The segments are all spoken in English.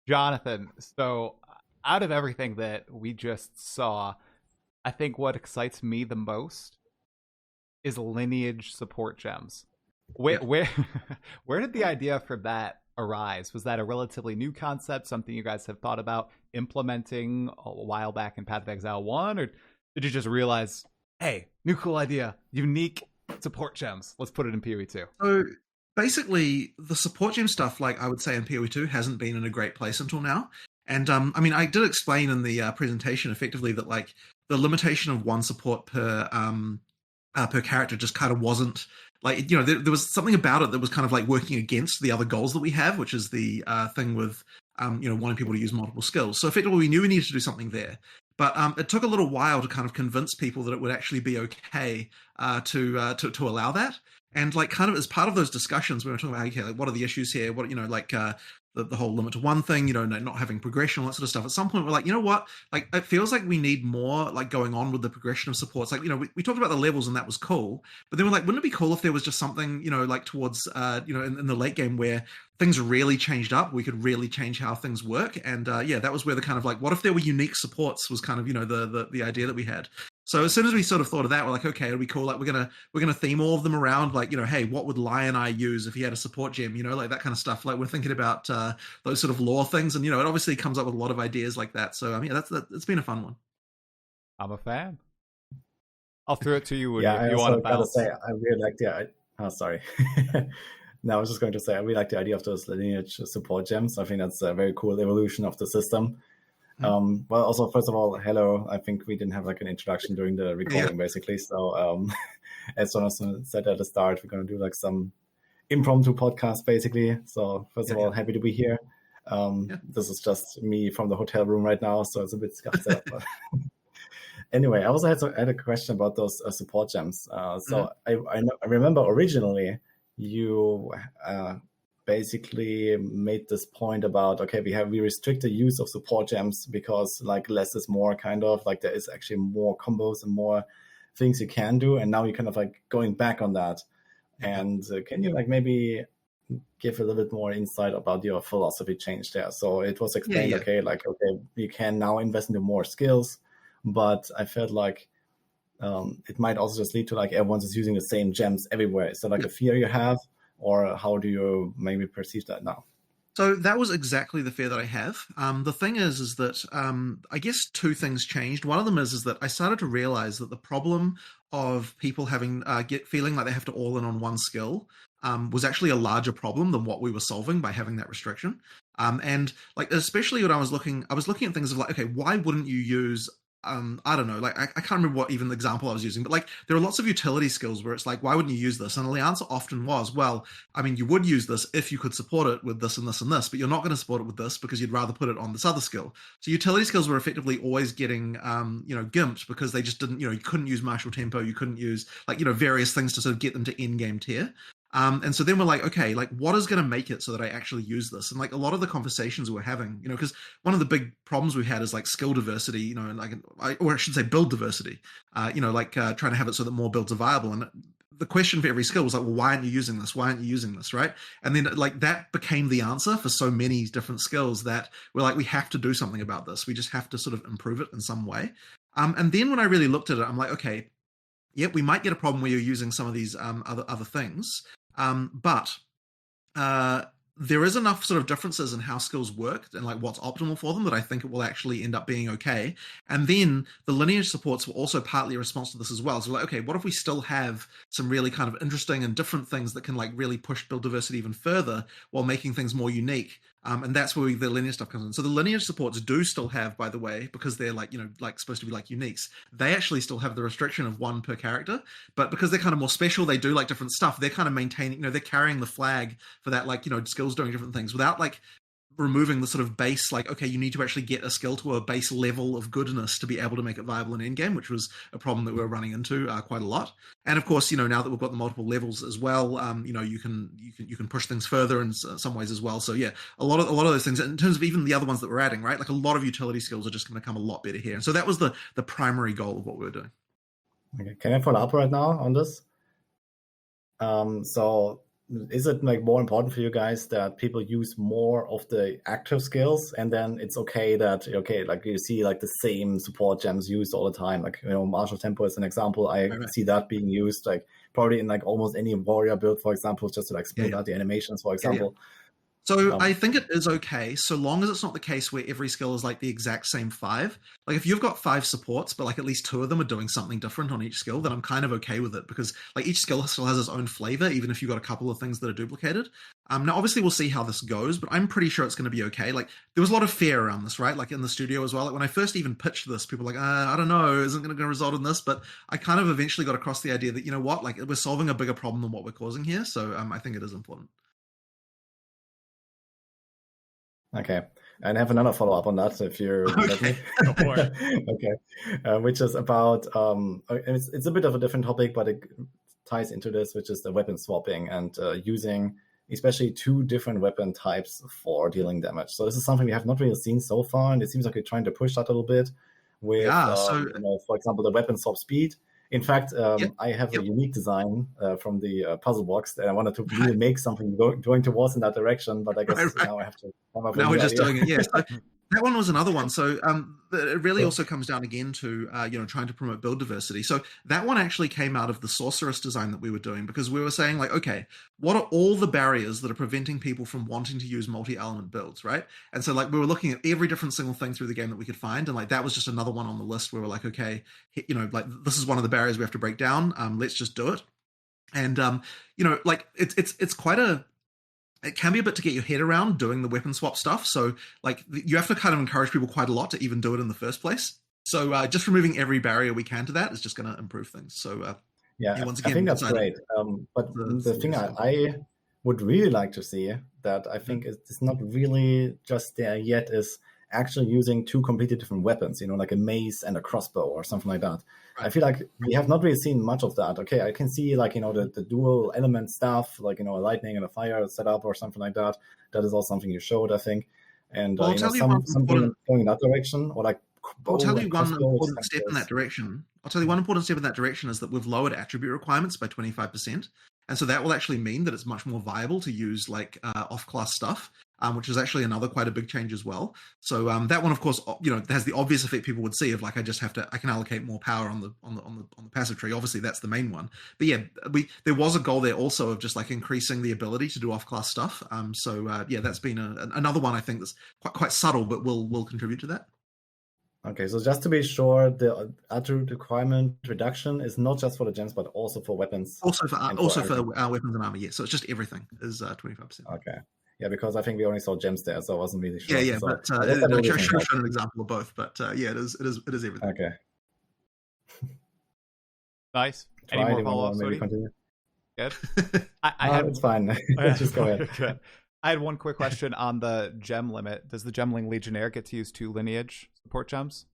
Jonathan, so out of everything that we just saw, I think what excites me the most is Lineage support gems. Where Yeah. where where did the idea for that arise? Was that a relatively new concept, something you guys have thought about implementing a while back in Path of Exile 1, or did you just realize, hey, new cool idea, unique support gems, let's put it in PoE 2? So basically, the support gem stuff, like I would say in PoE2, hasn't been in a great place until now. And I mean, I did explain in the presentation effectively that like the limitation of one support per character just kind of wasn't like, there was something about it that was kind of like working against the other goals that we have, which is the thing with wanting people to use multiple skills. So effectively, we knew we needed to do something there. But it took a little while to kind of convince people that it would actually be okay to allow that. And like kind of as part of those discussions, we were talking about, okay, like what are the issues here? What, like the whole limit to one thing, not having progression, all that sort of stuff. At some point, we're like, you know what? Like, it feels like we need more like going on with the progression of supports. Like, we talked about the levels and that was cool. But then we're like, wouldn't it be cool if there was just something, like towards, in the late game where things really changed up, we could really change how things work. And that was where the kind of like, what if there were unique supports was kind of, the idea that we had. So as soon as we sort of thought of that, we're like, okay, it'll be cool. Like we're gonna theme all of them around, like, hey, what would Lion Eye use if he had a support gem? Like that kind of stuff. Like we're thinking about those sort of lore things, and it obviously comes up with a lot of ideas like that. So I mean, it's been a fun one. I'm a fan. I'll throw it to you, Woody, Yeah, if you I want also to gotta bounce. say I really like the. Oh, sorry. No, I was just going to say I really like the idea of those lineage support gems. I think that's a very cool evolution of the system. Well, also, first of all, hello. I think we didn't have like an introduction during the recording, basically. So, as Jonathan said at the start, we're going to do like some impromptu podcast, basically. So, first of all, happy to be here. This is just me from the hotel room right now, so it's a bit scuffed up. But anyway, I also had a question about those support gems. So, I remember originally you basically made this point about, okay, we restrict the use of support gems because like less is more, kind of like there is actually more combos and more things you can do, and now you're kind of like going back on that. And can you like maybe give a little bit more insight about your philosophy change there? So it was explained, okay, you can now invest into more skills, but I felt like it might also just lead to like everyone's just using the same gems everywhere. Is that like a fear you have? Or how do you maybe perceive that now? So that was exactly the fear that I have. The thing is that I guess two things changed. One of them is that I started to realize that the problem of people having feeling like they have to all in on one skill was actually a larger problem than what we were solving by having that restriction. And like especially when I was looking at things of like, okay, why wouldn't you use I don't know, like I can't remember what even the example I was using, but like there are lots of utility skills where it's like, why wouldn't you use this? And the answer often was, well, I mean, you would use this if you could support it with this and this and this, but you're not going to support it with this because you'd rather put it on this other skill. So utility skills were effectively always getting, gimped because they just didn't, you couldn't use martial tempo, you couldn't use like, various things to sort of get them to end game tier. And so then we're like, okay, like what is going to make it so that I actually use this? And like a lot of the conversations we're having, because one of the big problems we had is like skill diversity, and like, or I should say build diversity, trying to have it so that more builds are viable. And the question for every skill was like, well, why aren't you using this? Why aren't you using this? Right. And then like that became the answer for so many different skills that we're like, we have to do something about this. We just have to sort of improve it in some way. And then when I really looked at it, I'm like, okay, yep, we might get a problem where you're using some of these other things. But there is enough sort of differences in how skills work and like what's optimal for them that I think it will actually end up being okay. And then the lineage supports were also partly a response to this as well. So like, okay, what if we still have some really kind of interesting and different things that can like really push build diversity even further while making things more unique? And that's where the lineage stuff comes in. So the lineage supports do still have, by the way, because they're like, like supposed to be like uniques, they actually still have the restriction of one per character, but because they're kind of more special, they do like different stuff. They're kind of maintaining, they're carrying the flag for that, like, skills doing different things without like removing the sort of base, like, okay, you need to actually get a skill to a base level of goodness to be able to make it viable in endgame, which was a problem that we were running into quite a lot. And of course, now that we've got the multiple levels as well, you can push things further in some ways as well. So yeah, a lot of those things in terms of even the other ones that we're adding, right? Like a lot of utility skills are just going to become a lot better here. And so that was the primary goal of what we were doing. Okay, can I follow up right now on this? So is it like more important for you guys that people use more of the active skills, and then it's okay that like you see like the same support gems used all the time, like martial tempo is an example. I see that being used like probably in like almost any warrior build, for example, just to like split out the animations, for example. So I think it is okay, so long as it's not the case where every skill is like the exact same 5. Like if you've got 5 supports, but like at least 2 of them are doing something different on each skill, then I'm kind of okay with it, because like each skill still has its own flavor, even if you've got a couple of things that are duplicated. Now, obviously, we'll see how this goes, but I'm pretty sure it's going to be okay. Like there was a lot of fear around this, right? Like in the studio as well. Like when I first even pitched this, people were like, I don't know, isn't going to result in this? But I kind of eventually got across the idea that, you know what, like we're solving a bigger problem than what we're causing here. So I think it is important. Okay, and I have another follow-up on that, if you're okay. Go for it. Okay, which is about it's a bit of a different topic, but it ties into this, which is the weapon swapping and using especially 2 different weapon types for dealing damage. So this is something we have not really seen so far, and it seems like we're trying to push that a little bit with, for example, the weapon swap speed. In fact, I have a unique design from the puzzle box that I wanted to really make something going towards in that direction, but I guess now I have to come up with now we're just doing it. Yeah, so that one was another one. So it really also comes down again to trying to promote build diversity. So that one actually came out of the sorceress design that we were doing, because we were saying like, okay, what are all the barriers that are preventing people from wanting to use multi-element builds, right? And so like we were looking at every different single thing through the game that we could find, and like that was just another one on the list where we're like, okay, like this is one of the barriers we have to break down. Let's just do it. And like it's quite a it can be a bit to get your head around doing the weapon swap stuff. So like you have to kind of encourage people quite a lot to even do it in the first place. So just removing every barrier we can to that is just going to improve things. So once again, I think that's great. But the thing I would really like to see that I think is not really just there yet is actually using 2 completely different weapons, like a mace and a crossbow or something like that. I feel like we have not really seen much of that. Okay, I can see like, the dual element stuff, like, a lightning and a fire setup or something like that. That is all something you showed, I think. And something going in that direction, or like I'll tell you one important step in that direction. I'll tell you one important step in that direction is that we've lowered attribute requirements by 25%. And so that will actually mean that it's much more viable to use like off-class stuff, which is actually another quite a big change as well. So that one, of course, has the obvious effect people would see of like I can allocate more power on the passive tree. Obviously, that's the main one. But yeah, there was a goal there also of just like increasing the ability to do off-class stuff. That's been another one I think that's quite subtle, but will contribute to that. Okay, so just to be sure, the attribute requirement reduction is not just for the gems, but also for weapons. Also for weapons and armor, yeah. So it's just everything is 25%. Okay. Yeah, because I think we only saw gems there, so I wasn't really sure. Yeah, so, but I should have shown an example of both. But it is everything. Okay. Nice. Any more follow-ups? Maybe continue? Good. It's fine. Just go ahead. Good. I had one quick question on the gem limit. Does the Gemling Legionnaire get to use 2 Lineage support gems?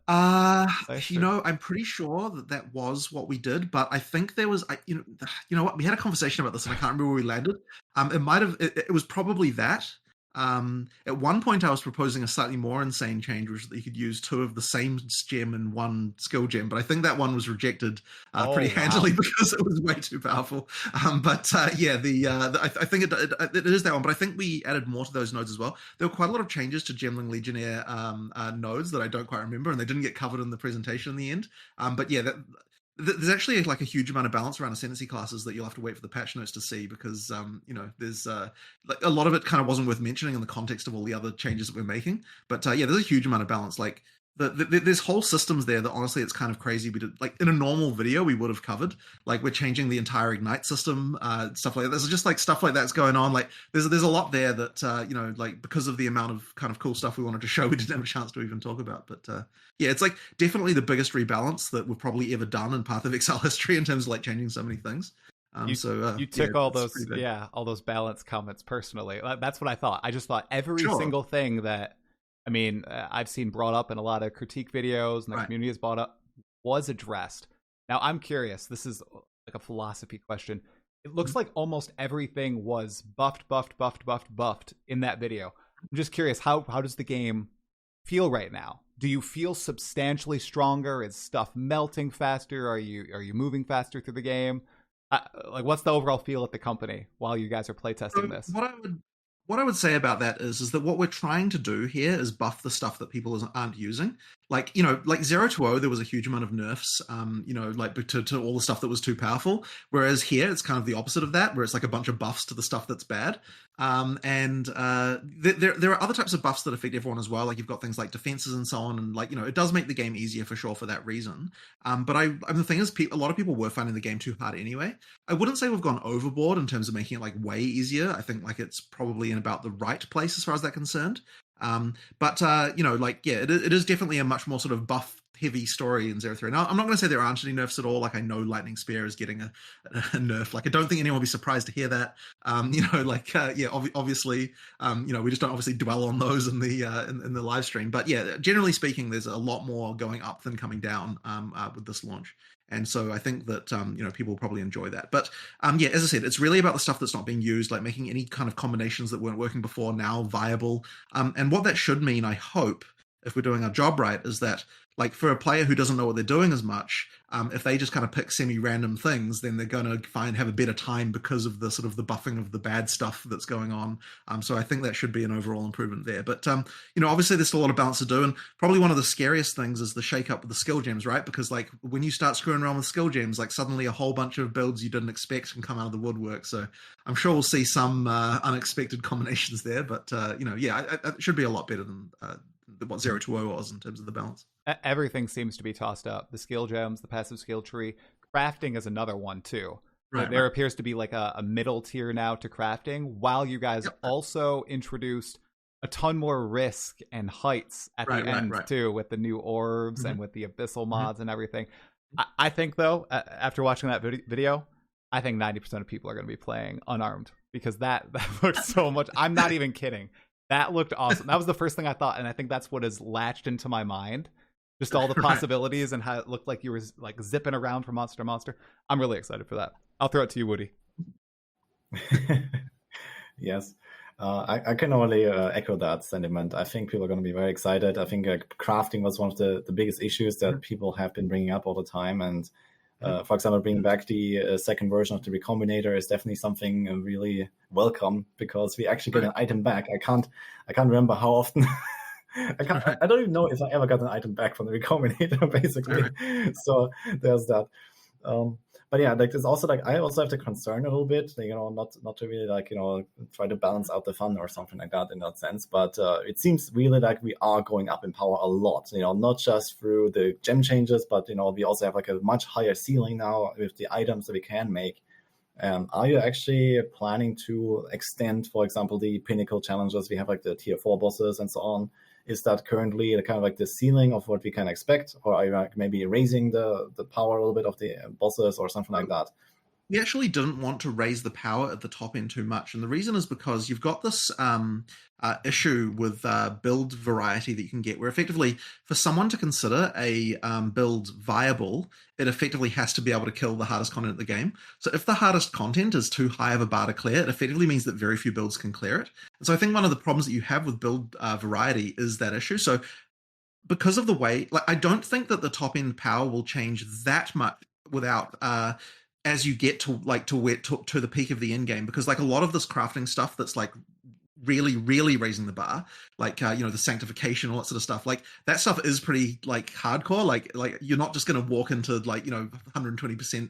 I'm pretty sure that was what we did, but I think there was, you know what, we had a conversation about this and I can't remember where we landed. It was probably that. At one point I was proposing a slightly more insane change, which is that you could use 2 of the same gem and 1 skill gem, but I think that one was rejected pretty handily because it was way too powerful. I think it is that one, but I think we added more to those nodes as well. There were quite a lot of changes to Gemling Legionnaire nodes that I don't quite remember, and they didn't get covered in the presentation in the end. There's actually like a huge amount of balance around ascendancy classes that you'll have to wait for the patch notes to see, because there's like a lot of it kind of wasn't worth mentioning in the context of all the other changes that we're making. But there's a huge amount of balance. Like there's whole systems there that honestly it's kind of crazy. We did, like in a normal video we would have covered. Like we're changing the entire ignite system, stuff like that. There's just like stuff like that's going on. Like there's a lot there that like because of the amount of kind of cool stuff we wanted to show, we didn't have a chance to even talk about. But it's like definitely the biggest rebalance that we've probably ever done in Path of Exile history in terms of like changing so many things. You took all those balance comments personally. That's what I thought. I just thought every single thing that I've seen brought up in a lot of critique videos and the community has brought up was addressed. Now I'm curious. This is like a philosophy question. It looks like almost everything was buffed in that video. I'm just curious, how does the game feel right now? Do you feel substantially stronger? Is stuff melting faster? Are you moving faster through the game? Like, what's the overall feel at the company while you guys are playtesting this? What I would say about that is that what we're trying to do here is buff the stuff that people aren't using. Like, like 0 there was a huge amount of nerfs, like to all the stuff that was too powerful. Whereas here, it's kind of the opposite of that, where it's like a bunch of buffs to the stuff that's bad. There are other types of buffs that affect everyone as well. Like you've got things like defenses and so on. And like, it does make the game easier for sure for that reason. But the thing is, a lot of people were finding the game too hard anyway. I wouldn't say we've gone overboard in terms of making it like way easier. I think like it's probably in about the right place as far as that's concerned. It is definitely a much more sort of buff heavy story in 0-3. Now, I'm not going to say there aren't any nerfs at all. Like I know Lightning Spear is getting a nerf. Like I don't think anyone will be surprised to hear that. Obviously, we just don't obviously dwell on those in the live stream. But yeah, generally speaking, there's a lot more going up than coming down with this launch. And so I think that, people will probably enjoy that. But as I said, it's really about the stuff that's not being used, like making any kind of combinations that weren't working before now viable. And what that should mean, I hope, if we're doing our job right, is that like for a player who doesn't know what they're doing as much, if they just kind of pick semi-random things, then they're going to have a better time because of the sort of the buffing of the bad stuff that's going on. So I think that should be an overall improvement there. But, obviously there's still a lot of balance to do. And probably one of the scariest things is the shake up with the skill gems, right? Because like when you start screwing around with skill gems, like suddenly a whole bunch of builds you didn't expect can come out of the woodwork. So I'm sure we'll see some unexpected combinations there. But, it should be a lot better than what 0-2 was in terms of the balance. Everything seems to be tossed up. The skill gems, the passive skill tree. Crafting is another one too. Right, there appears to be like a middle tier now to crafting, while you guys also introduced a ton more risk and heights at the end too, with the new orbs and with the abyssal mods and everything. I think though, after watching that video, I think 90% of people are going to be playing unarmed, because that looked so much. I'm not even kidding. That looked awesome. That was the first thing I thought, and I think that's what has latched into my mind. Just all the possibilities and how it looked like you were like zipping around from monster to monster. I'm really excited for that. I'll throw it to you, Woody. Yes. I can only echo that sentiment. I think people are going to be very excited. I think crafting was one of the biggest issues that people have been bringing up all the time. And for example, bringing back the second version of the Recombinator is definitely something really welcome, because we actually get an item back. I can't remember how often. I don't even know if I ever got an item back from the Recombinator, basically. So there's that. But yeah, like there's also like I also have the concern a little bit, not to really like try to balance out the fun or something like that in that sense. But it seems really like we are going up in power a lot. Not just through the gem changes, but we also have like a much higher ceiling now with the items that we can make. Are you actually planning to extend, for example, the pinnacle challenges? We have like the tier 4 bosses and so on. Is that currently the kind of like the ceiling of what we can expect? Or are you like maybe raising the power a little bit of the bosses or something like that? We actually didn't want to raise the power at the top end too much. And the reason is because you've got this issue with build variety that you can get, where effectively for someone to consider a build viable, it effectively has to be able to kill the hardest content of the game. So if the hardest content is too high of a bar to clear, it effectively means that very few builds can clear it. And so I think one of the problems that you have with build variety is that issue. So because of the way, like I don't think that the top end power will change that much without as you get to the peak of the end game, because like a lot of this crafting stuff that's like really raising the bar, like the sanctification, all that sort of stuff, like that stuff is pretty like hardcore. Like you're not just going to walk into 120%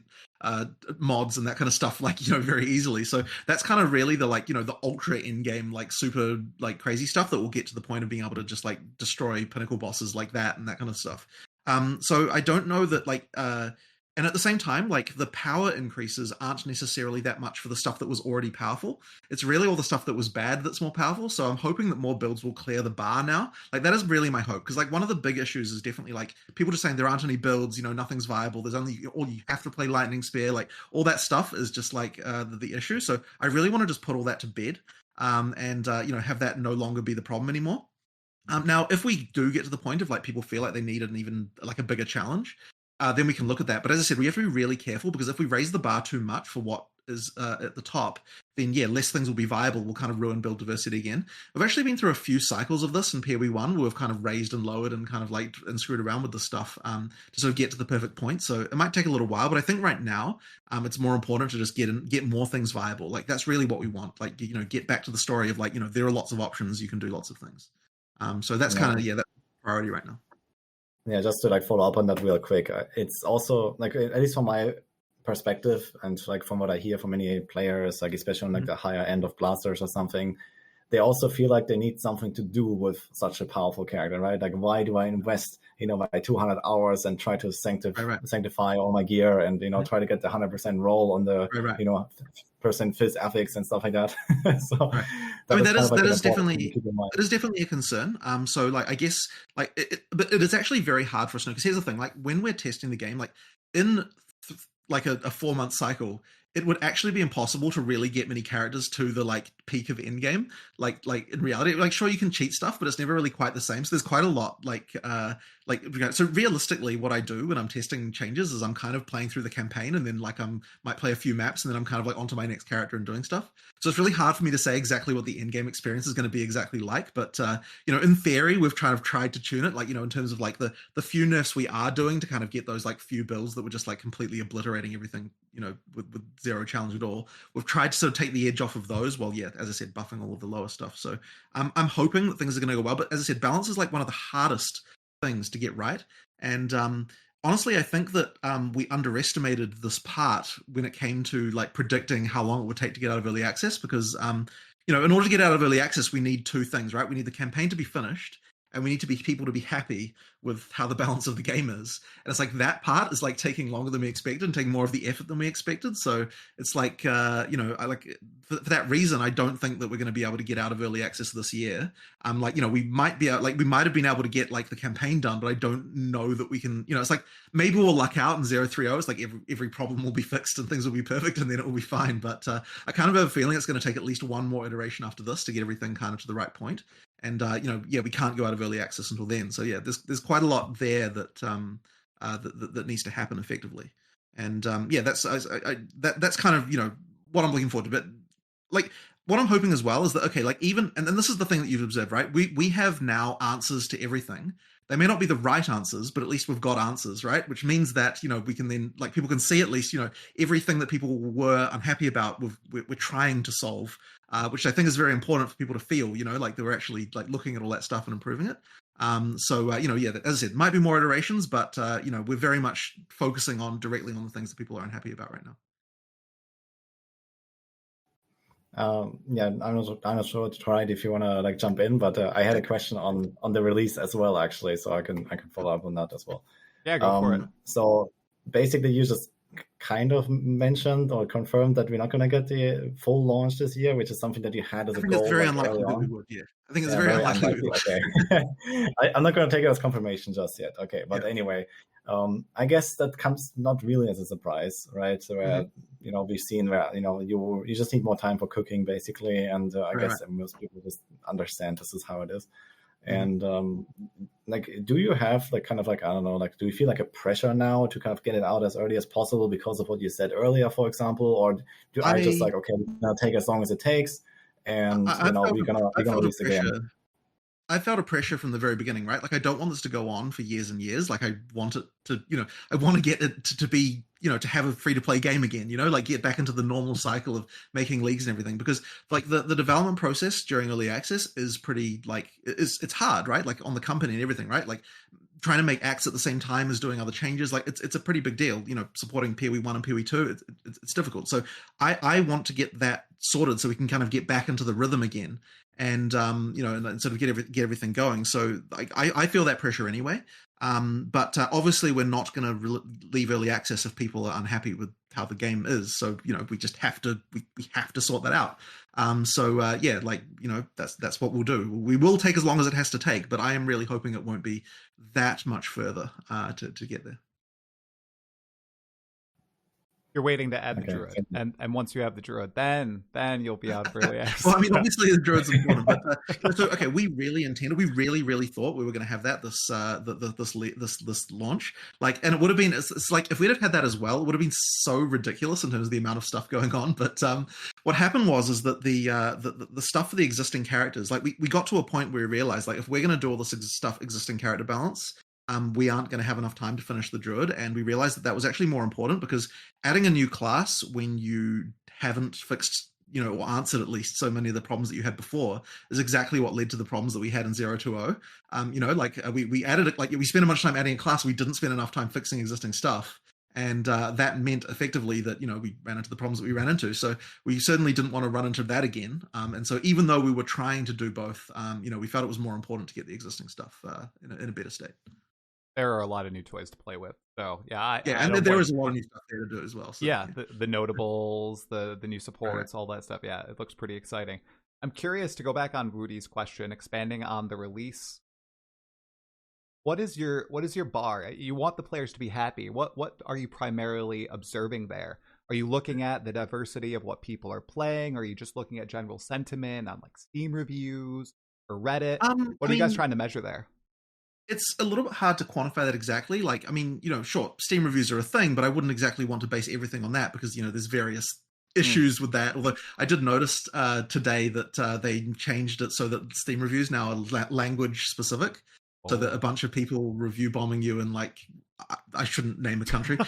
mods and that kind of stuff very easily. So that's kind of really the the ultra end game, like super like crazy stuff that will get to the point of being able to just like destroy pinnacle bosses like that and that kind of stuff. So I don't know that and at the same time, like the power increases aren't necessarily that much for the stuff that was already powerful. It's really all the stuff that was bad that's more powerful. So I'm hoping that more builds will clear the bar now. Like that is really my hope. Because like one of the big issues is definitely like people just saying there aren't any builds, nothing's viable. There's only, or you have to play Lightning Spear. Like all that stuff is just like the issue. So I really want to just put all that to bed and have that no longer be the problem anymore. Now, if we do get to the point of like people feel like they need an even like a bigger challenge, then we can look at that. But as I said, we have to be really careful, because if we raise the bar too much for what is at the top, then yeah, less things will be viable, will kind of ruin build diversity again. We've actually been through a few cycles of this in PoE1 where we've kind of raised and lowered and kind of like and screwed around with the stuff to sort of get to the perfect point. So it might take a little while, but I think right now it's more important to just get more things viable. Like that's really what we want. Like, you know, get back to the story of like, you know, there are lots of options, you can do lots of things. So that's kind of that's priority right now. Yeah, just to like follow up on that real quick, it's also like, at least from my perspective and like from what I hear from many players, like especially on like the higher end of blasters or something, they also feel like they need something to do with such a powerful character, right? Like, why do I invest, you know, my 200 hours and try to sanctify all my gear and, you know, try to get the 100% roll on the, you know, percent phys ethics and stuff like that. So I mean, that is definitely a concern. So like, I guess like, but it is actually very hard for us to know, because here's the thing, like when we're testing the game, like in like a 4-month cycle, it would actually be impossible to really get many characters to the like peak of Endgame. Like in reality, like sure you can cheat stuff, but it's never really quite the same. So there's quite a lot so realistically, what I do when I'm testing changes is I'm kind of playing through the campaign, and then like might play a few maps, and then I'm kind of like onto my next character and doing stuff. So it's really hard for me to say exactly what the end game experience is going to be exactly like. But you know, in theory, we've tried to tune it, like, you know, in terms of like the few nerfs we are doing to kind of get those like few builds that were just like completely obliterating everything, you know, with zero challenge at all. We've tried to sort of take the edge off of those, while yeah, as I said, buffing all of the lower stuff. So I'm hoping that things are going to go well. But as I said, balance is like one of the hardest things to get right. And honestly, I think that we underestimated this part when it came to like predicting how long it would take to get out of early access, because you know, in order to get out of early access, we need two things, right? We need the campaign to be finished, and we need people to be happy with how the balance of the game is. And it's like that part is like taking longer than we expected and taking more of the effort than we expected. So it's like, you know, I like for that reason, I don't think that we're going to be able to get out of early access this year. Like, you know, we might have been able to get like the campaign done, but I don't know that we can, you know, it's like maybe we'll luck out in 030. It's like every problem will be fixed and things will be perfect and then it will be fine. But I kind of have a feeling it's going to take at least one more iteration after this to get everything kind of to the right point. And you know, yeah, we can't go out of early access until then. So yeah, there's quite a lot there that that needs to happen effectively. And yeah, that's kind of, you know, what I'm looking forward to. But like what I'm hoping as well is that, okay, like even, and then this is the thing that you've observed, right? We have now answers to everything. They may not be the right answers, but at least we've got answers, right? Which means that, you know, we can then, like, people can see at least, you know, everything that people were unhappy about, we're trying to solve, which I think is very important for people to feel, you know, like they were actually like looking at all that stuff and improving it. So, you know, yeah, as I said, might be more iterations, but, you know, we're very much focusing directly on the things that people are unhappy about right now. Yeah, I'm not sure to try it if you want to like jump in, but I had a question on the release as well, actually, so I can follow up on that as well. Yeah, go for it. So basically, you just kind of mentioned or confirmed that we're not going to get the full launch this year, which is something that you had as a goal. I think it's very unlikely that we would. Yeah, I think it's very unlikely. Okay, I'm not going to take it as confirmation just yet. Okay, but anyway. I guess that comes not really as a surprise, right? So, you know, we've seen where, you know, you just need more time for cooking, basically, and I guess most people just understand this is how it is. And like, do you have like kind of like, I don't know, like, do you feel like a pressure now to kind of get it out as early as possible because of what you said earlier, for example, or do I just like, okay, we're gonna take as long as it takes, and you know, we're gonna release the game? I felt a pressure from the very beginning, right? Like, I don't want this to go on for years and years. Like, I want it to, you know, I want to get it to be, you know, to have a free-to-play game again, you know, like get back into the normal cycle of making leagues and everything. Because like the development process during early access is pretty, like, it's hard, right? Like on the company and everything, right? Like trying to make acts at the same time as doing other changes, like it's a pretty big deal, you know, supporting PoE1 and PoE2, it's difficult. So I want to get that sorted so we can kind of get back into the rhythm again. And you know, and sort of get everything going. So I feel that pressure anyway. But obviously, we're not going to leave early access if people are unhappy with how the game is. So you know, we just have to we have to sort that out. So yeah, like, you know, that's what we'll do. We will take as long as it has to take, but I am really hoping it won't be that much further to get there. You're waiting to add the Okay, druid, thank you. and once you have the druid, then you'll be out for early access. Well, I mean, obviously the druid's important, but so okay, we really thought we were going to have that this launch, like, and it would have been, it's like if we'd have had that as well, it would have been so ridiculous in terms of the amount of stuff going on. But what happened was that the stuff for the existing characters, like we got to a point where we realized, like, if we're going to do all this stuff existing character balance, we aren't going to have enough time to finish the druid, and we realized that was actually more important, because adding a new class when you haven't fixed, or answered at least so many of the problems that you had before, is exactly what led to the problems that we had in 020. We added it, like we spent a bunch of time adding a class, we didn't spend enough time fixing existing stuff, and that meant effectively that we ran into the problems that we ran into. So we certainly didn't want to run into that again. And so even though we were trying to do both, we felt it was more important to get the existing stuff in a better state. There are a lot of new toys to play with, so and there is a lot of new stuff there to do as well. So, the notables, the new supports, all that stuff. Yeah, it looks pretty exciting. I'm curious to go back on Rudy's question, expanding on the release. What is your bar? You want the players to be happy. What are you primarily observing there? Are you looking at the diversity of what people are playing? Or are you just looking at general sentiment on like Steam reviews or Reddit? What are you guys trying to measure there? It's a little bit hard to quantify that exactly. Like, I mean, sure, Steam reviews are a thing, but I wouldn't exactly want to base everything on that, because, there's various issues with that. Although I did notice today that they changed it so that Steam reviews now are language specific, so that a bunch of people review bombing you in, like, I shouldn't name a country, in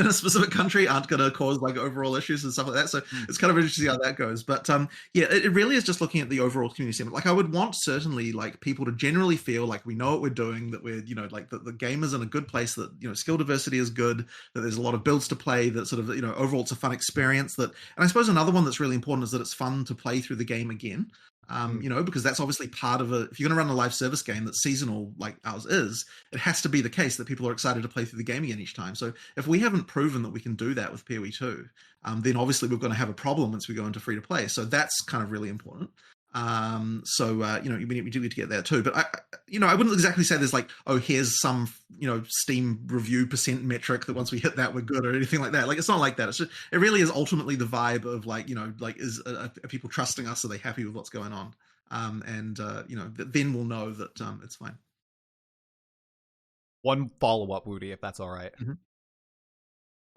a specific country aren't going to cause like overall issues and stuff like that. So it's kind of interesting to see how that goes. But it really is just looking at the overall community sentiment. Like, I would want certainly like people to generally feel like we know what we're doing, that we're, like the game is in a good place, that, skill diversity is good, that there's a lot of builds to play, that sort of, overall it's a fun experience. That, and I suppose another one that's really important is that it's fun to play through the game again. Because that's obviously part of if you're going to run a live service game that's seasonal like ours is, it has to be the case that people are excited to play through the game again each time. So if we haven't proven that we can do that with PoE 2, then obviously we're going to have a problem once we go into free to play. So that's kind of really important. We do need to get there too. But I wouldn't exactly say there's like, oh, here's some, Steam review % metric that once we hit that we're good, or anything like that. Like, it's not like that. It's just, it really is ultimately the vibe of like, are people trusting us? Are they happy with what's going on? Then we'll know that it's fine. One follow-up, Woody, if that's all right. Mm-hmm.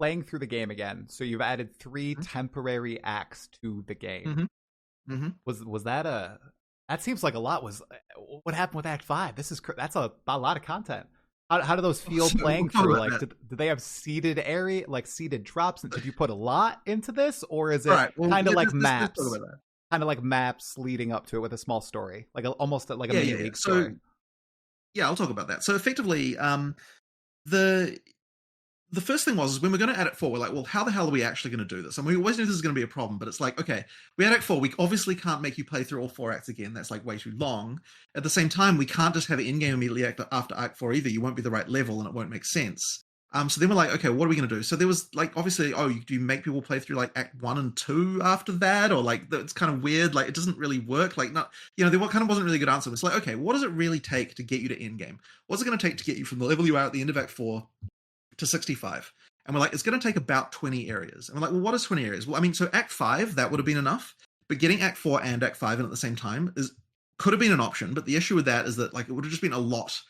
Playing through the game again. So you've added 3 temporary acts to the game. Mm-hmm. Was that that seems like a lot? What happened with Act 5? That's a lot of content. How do those feel playing through? Like, do they have seeded area, like seeded drops? Did you put a lot into this, or is it kind of like maps? Kind of like maps leading up to it with a small story, like almost like a mini league story. So, I'll talk about that. So effectively, the first thing was when we're going to add Act 4, we're like, well, how the hell are we actually going to do this? And we always knew this is going to be a problem, but it's like, okay, we had Act 4. We obviously can't make you play through all 4 acts again. That's like way too long. At the same time, we can't just have it in-game immediately after Act 4 either. You won't be the right level and it won't make sense. So then we're like, okay, what are we going to do? So there was like, obviously, do you make people play through like Act 1 and 2 after that? Or like, it's kind of weird. Like, it doesn't really work. Like, not, there kind of wasn't really a good answer. It's like, okay, what does it really take to get you to end-game? What's it going to take to get you from the level you are at the end of Act 4 to 65? And we're like, it's going to take about 20 areas. And we're like, well, what is 20 areas? Well, I mean, so Act 5, that would have been enough. But getting Act 4 and Act 5 in at the same time could have been an option. But the issue with that is that like it would have just been a lot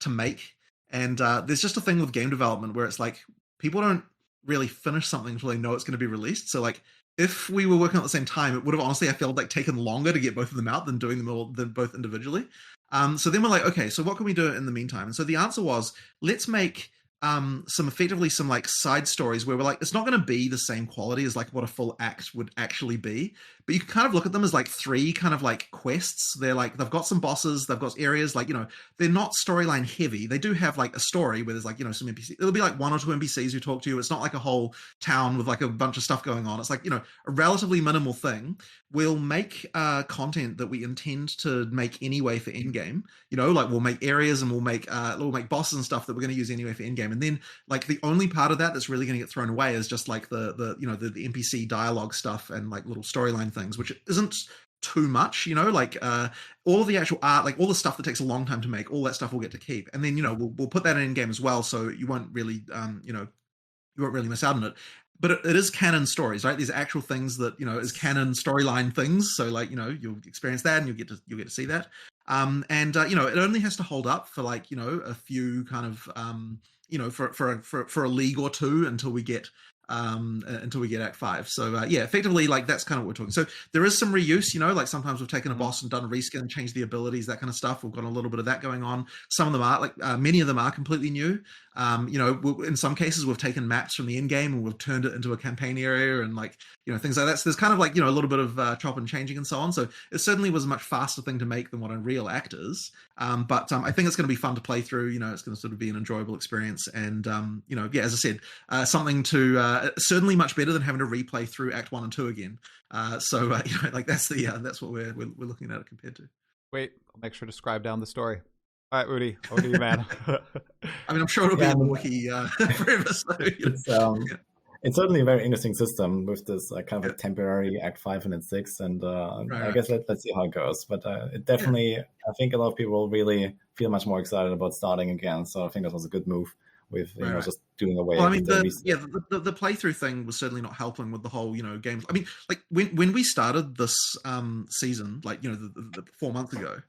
to make. And there's just a thing with game development where it's like people don't really finish something until they know it's going to be released. So like if we were working at the same time, it would have honestly, I felt like taken longer to get both of them out than doing them all than both individually. So then we're like, okay, so what can we do in the meantime? And so the answer was, let's make some like side stories where we're like, it's not going to be the same quality as like what a full act would actually be, but you can kind of look at them as like 3 kind of like quests. They're like, they've got some bosses, they've got areas, like, they're not storyline heavy. They do have like a story where there's like, some NPCs. It'll be like 1 or 2 NPCs who talk to you. It's not like a whole town with like a bunch of stuff going on. It's like, a relatively minimal thing. We'll make content that we intend to make anyway for endgame. Like we'll make areas and we'll make bosses and stuff that we're going to use anyway for endgame. And then like the only part of that that's really going to get thrown away is just like the NPC dialogue stuff and like little storyline things, which isn't too much, like all the actual art, like all the stuff that takes a long time to make, all that stuff we'll get to keep. And then, we'll put that in game as well. So you won't really, you won't really miss out on it. But it is canon stories, right? These actual things that, is canon storyline things. So like, you'll experience that and you'll get to see that. It only has to hold up for like, a few kind of, for a league or two until we get Act 5. So effectively, like, that's kind of what we're talking. So there is some reuse, like sometimes we've taken a boss and done a reskin, changed the abilities, that kind of stuff. We've got a little bit of that going on. Some of them are like many of them are completely new. In some cases we've taken maps from the Endgame and we've turned it into a campaign area and like, things like that. So there's kind of like, a little bit of chop and changing and so on. So it certainly was a much faster thing to make than what Unreal Act is. But I think it's going to be fun to play through. It's going to sort of be an enjoyable experience. And, as I said, something to certainly much better than having to replay through Act 1 and 2 again. That's what we're looking at it compared to. Wait, I'll make sure to scribe down the story. All right, Woody, over to you, man. I mean, I'm sure it'll be in the wiki forever. So, it's certainly a very interesting system with this kind of a temporary Act 5 and Act 6, and I guess let's see how it goes. But it definitely, I think a lot of people will really feel much more excited about starting again. So I think that was a good move with just doing away. Well, I mean, the playthrough thing was certainly not helping with the whole games. I mean, like when we started this season, like the 4 months ago,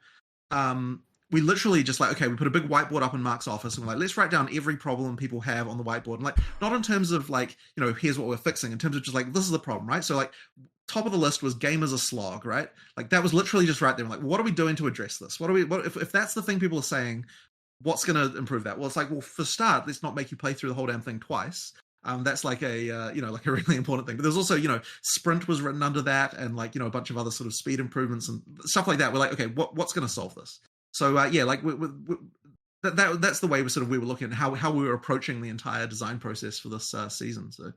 we literally just like, okay, we put a big whiteboard up in Mark's office and we're like, let's write down every problem people have on the whiteboard. And like, not in terms of like, here's what we're fixing, in terms of just like, this is the problem, right? So like, top of the list was game as a slog, right? Like that was literally just right there. Like, what are we doing to address this? What if that's the thing people are saying, what's going to improve that? Well, it's like, well, for start, let's not make you play through the whole damn thing twice. That's like a like a really important thing. But there's also sprint was written under that, and like a bunch of other sort of speed improvements and stuff like that. We're like, okay, what's going to solve this? So like that's the way we were looking at how we were approaching the entire design process for this season. So.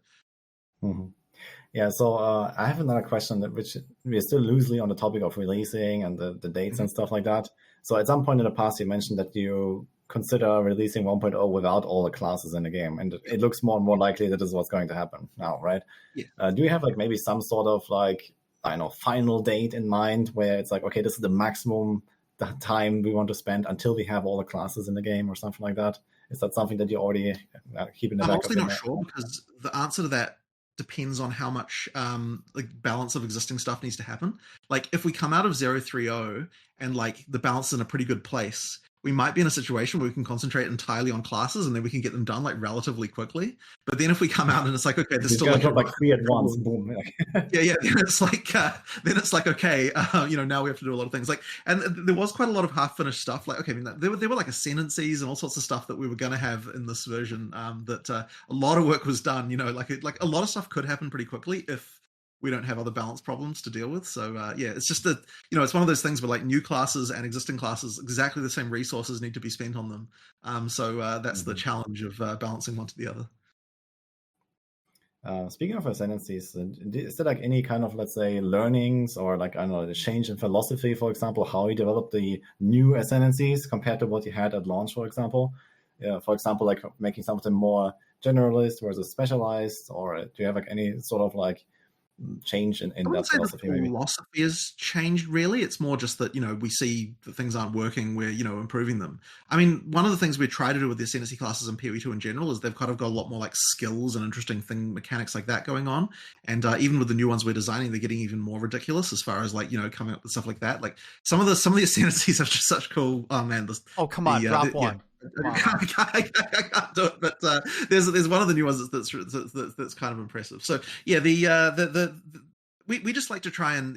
Mm-hmm. Yeah, so I have another question which we are still loosely on the topic of releasing and the dates and stuff like that. So at some point in the past, you mentioned that you consider releasing 1.0 without all the classes in the game, and it looks more and more likely that this is what's going to happen now, right? Yeah. Do you have like maybe some sort of like, I don't know, final date in mind where it's like, okay, this is the maximum the time we want to spend until we have all the classes in the game or something like that? Is that something that you already keep in the back of your mind? I'm actually not sure, because the answer to that depends on how much like balance of existing stuff needs to happen. Like if we come out of 030 and like the balance is in a pretty good place, we might be in a situation where we can concentrate entirely on classes and then we can get them done like relatively quickly. But then if we come out and it's like, okay, there's still like 3 at once, boom. yeah. Then it's like okay, now we have to do a lot of things. Like, and there was quite a lot of half-finished stuff. Like, okay, I mean, there were like Ascendencies and all sorts of stuff that we were going to have in this version. That a lot of work was done. Like a lot of stuff could happen pretty quickly if we don't have other balance problems to deal with. So it's just that, it's one of those things where like new classes and existing classes, exactly the same resources need to be spent on them. So that's the challenge of balancing one to the other. Speaking of Ascendencies, is there like any kind of, let's say, learnings or like, I don't know, the change in philosophy, for example, how you develop the new Ascendencies compared to what you had at launch, for example? For example, like making something more generalist versus specialized, or do you have like any sort of like change in that philosophy? The philosophy has changed really. It's more just that we see that things aren't working, we're improving them. I mean, one of the things we try to do with the Ascendancy classes and PoE2 in general is they've kind of got a lot more like skills and interesting mechanics like that going on, and even with the new ones we're designing, they're getting even more ricanous as far as like coming up with stuff like that. Like some of the Ascendancies have just such cool. Oh man, come on, drop one. I can't do it, but there's one of the new ones that's kind of impressive. So yeah, we just like to try and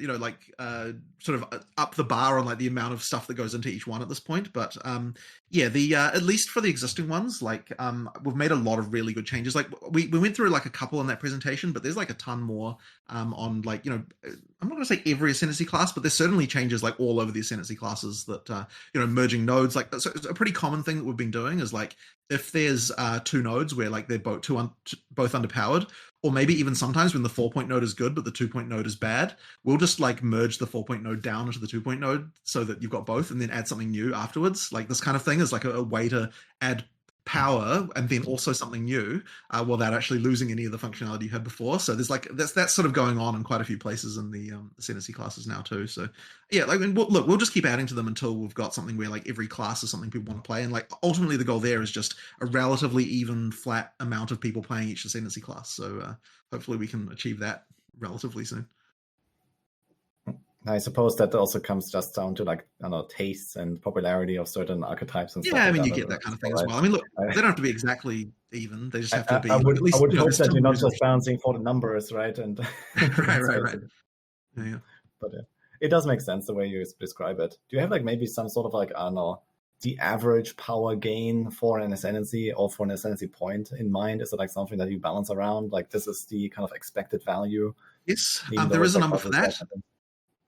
sort of up the bar on like the amount of stuff that goes into each one at this point. But at least for the existing ones, like we've made a lot of really good changes. Like we went through like a couple in that presentation, but there's like a ton more on like I'm not going to say every Ascendancy class, but there's certainly changes like all over the Ascendancy classes that merging nodes. Like so it's a pretty common thing that we've been doing is like if there's 2 nodes where like they're both underpowered, or maybe even sometimes when the 4-point node is good but the 2-point node is bad, we'll just like merge the 4-point node down into the 2-point node so that you've got both, and then add something new afterwards. Like this kind of thing is like a way to add power and then also something new without actually losing any of the functionality you had before. So there's like that's sort of going on in quite a few places in the Ascendancy classes now too. So yeah, like we'll just keep adding to them until we've got something where like every class is something people want to play, and like ultimately the goal there is just a relatively even flat amount of people playing each Ascendancy class. So hopefully we can achieve that relatively soon. I suppose that also comes just down to like, I don't know, tastes and popularity of certain archetypes and stuff. Yeah, I mean, you get that kind of thing as well. I mean, look, they don't have to be exactly even. They just have to be. I would, at least, I would you know, hope that you're not reasonable. just balancing for the numbers, right? And right. Yeah. But it does make sense the way you describe it. Do you have like maybe some sort of like, I don't know, the average power gain for an Ascendancy or for an Ascendancy point in mind? Is it like something that you balance around? Like this is the kind of expected value? Yes, there is a number for that.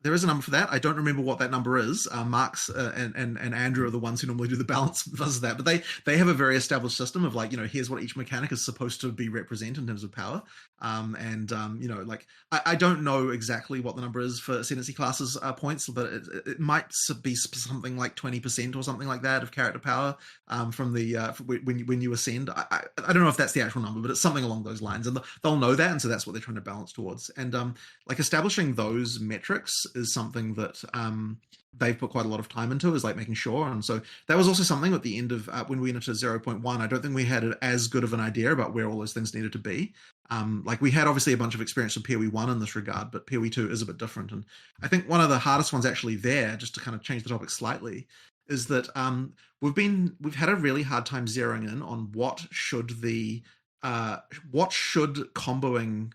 There is a number for that. I don't remember what that number is. Marx and Andrew are the ones who normally do the balance versus that. But they have a very established system of like, you know, here's what each mechanic is supposed to be represent in terms of power. You know, like I don't know exactly what the number is for Ascendancy classes points, but it might be something like 20% or something like that of character power from the when you ascend. I don't know if that's the actual number, but it's something along those lines, and they'll know that, and so that's what they're trying to balance towards. And like establishing those metrics is something that they've put quite a lot of time into, is like making sure. And so that was also something at the end of when we went into 0.1. I don't think we had as good of an idea about where all those things needed to be. Like we had obviously a bunch of experience with PoE 1 in this regard, but PoE 2 is a bit different. And I think one of the hardest ones actually there, just to kind of change the topic slightly, is that we've had a really hard time zeroing in on what should comboing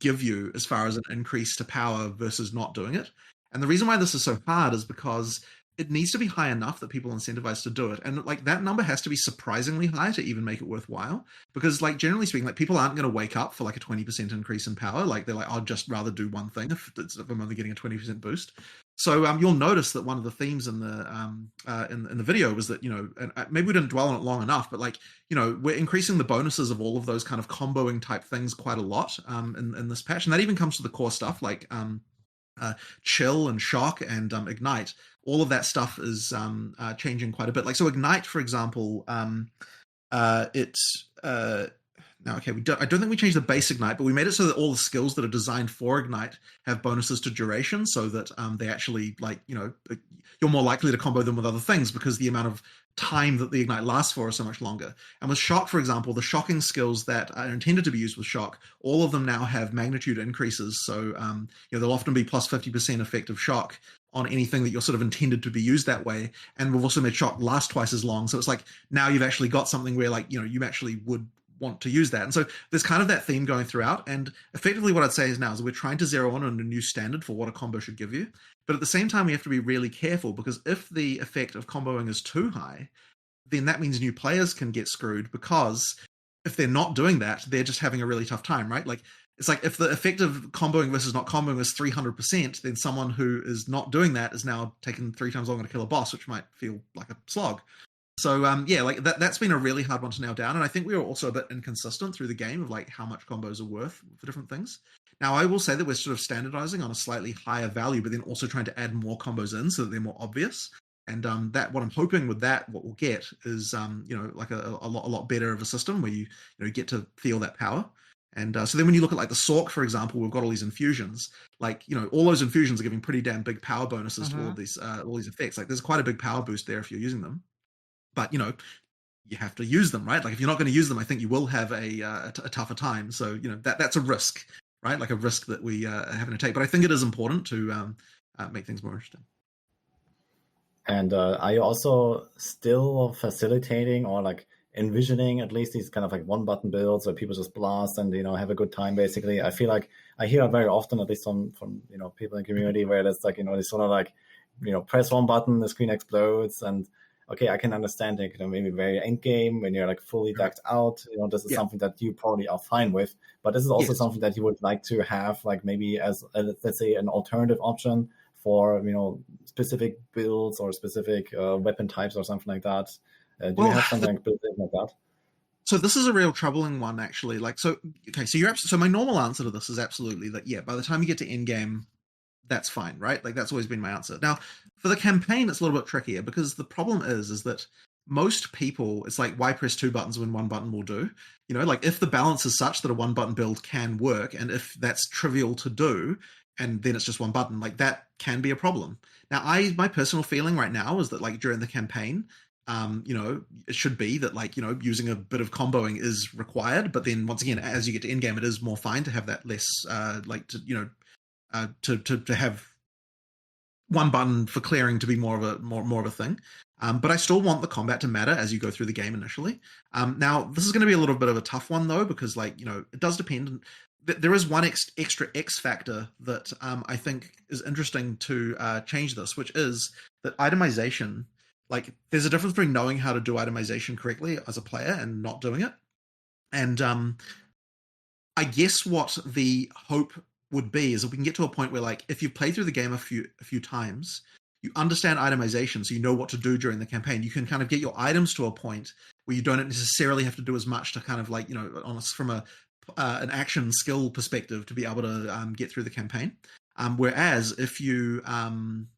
give you as far as an increase to power versus not doing it. And the reason why this is so hard is because it needs to be high enough that people are incentivized to do it. And like that number has to be surprisingly high to even make it worthwhile. Because like generally speaking, like people aren't going to wake up for like a 20% increase in power. Like they're like, I'd just rather do one thing if I'm only getting a 20% boost. So you'll notice that one of the themes in the video was that, you know, and maybe we didn't dwell on it long enough, but like, you know, we're increasing the bonuses of all of those kind of comboing type things quite a lot in this patch. And that even comes to the core stuff like chill and shock and ignite. All of that stuff is changing quite a bit. Like, so ignite, for example, it's now, okay, I don't think we changed the base ignite, but we made it so that all the skills that are designed for ignite have bonuses to duration, so that they actually, like, you know, you're more likely to combo them with other things because the amount of time that the ignite lasts for is so much longer. And with shock, for example, the shocking skills that are intended to be used with shock, all of them now have magnitude increases. So, you know, there'll often be plus 50% effective shock on anything that you're sort of intended to be used that way. And we've also made shock last twice as long. So it's like now you've actually got something where, like, you know, you actually would want to use that. And so there's kind of that theme going throughout. And effectively what I'd say is now is we're trying to zero in on a new standard for what a combo should give you. But at the same time, we have to be really careful, because if the effect of comboing is too high, then that means new players can get screwed, because if they're not doing that, they're just having a really tough time, right? Like, it's like if the effect of comboing versus not comboing is 300%, then someone who is not doing that is now taking 3 times longer to kill a boss, which might feel like a slog. So yeah, like that's been a really hard one to nail down. And I think we were also a bit inconsistent through the game of like how much combos are worth for different things. Now, I will say that we're sort of standardizing on a slightly higher value, but then also trying to add more combos in so that they're more obvious. And that what I'm hoping with that, what we'll get is, you know, like a lot better of a system where you get to feel that power. And so then when you look at like the Sork, for example, we've got all these infusions. Like, you know, all those infusions are giving pretty damn big power bonuses to all these effects. Like, there's quite a big power boost there if you're using them. But, you know, you have to use them, right? Like, if you're not going to use them, I think you will have a tougher time. So, you know, that's a risk, right? Like a risk that we are having to take. But I think it is important to make things more interesting. And are you also still facilitating or like envisioning at least these kind of like one button builds where people just blast and, you know, have a good time basically? I feel like I hear it very often, at least from you know, people in the community, where it's like, you know, they sort of like, you know, press one button, the screen explodes. And okay, I can understand it, you know, maybe very Endgame when you're like fully decked out, you know, this is something that you probably are fine with, but this is also something that you would like to have, like maybe as let's say an alternative option for, you know, specific builds or specific weapon types or something like that. Do you have something built in like that? So this is a real troubling one, actually. Like, so okay, so my normal answer to this is absolutely that. Yeah, by the time you get to Endgame, that's fine, right? Like, that's always been my answer. Now, for the campaign, it's a little bit trickier, because the problem is that most people, it's like, why press 2 buttons when 1 button will do? You know, like if the balance is such that a 1 button build can work, and if that's trivial to do, and then it's just 1 button, like that can be a problem. Now, my personal feeling right now is that like during the campaign, you know, it should be that like, you know, using a bit of comboing is required, but then once again, as you get to endgame, it is more fine to have that less, like to, you know, to have 1 button for clearing to be more of a thing. But I still want the combat to matter as you go through the game initially. Now, this is going to be a little bit of a tough one though, because like, you know, it does depend. There is one extra X factor that I think is interesting to change this, which is that itemization. Like, there's a difference between knowing how to do itemization correctly as a player and not doing it. And I guess what the hope would be is if we can get to a point where, like, if you've played through the game a few times, you understand itemization, so you know what to do during the campaign. You can kind of get your items to a point where you don't necessarily have to do as much to kind of like, you know, from an action skill perspective to be able to get through the campaign. Whereas if you don't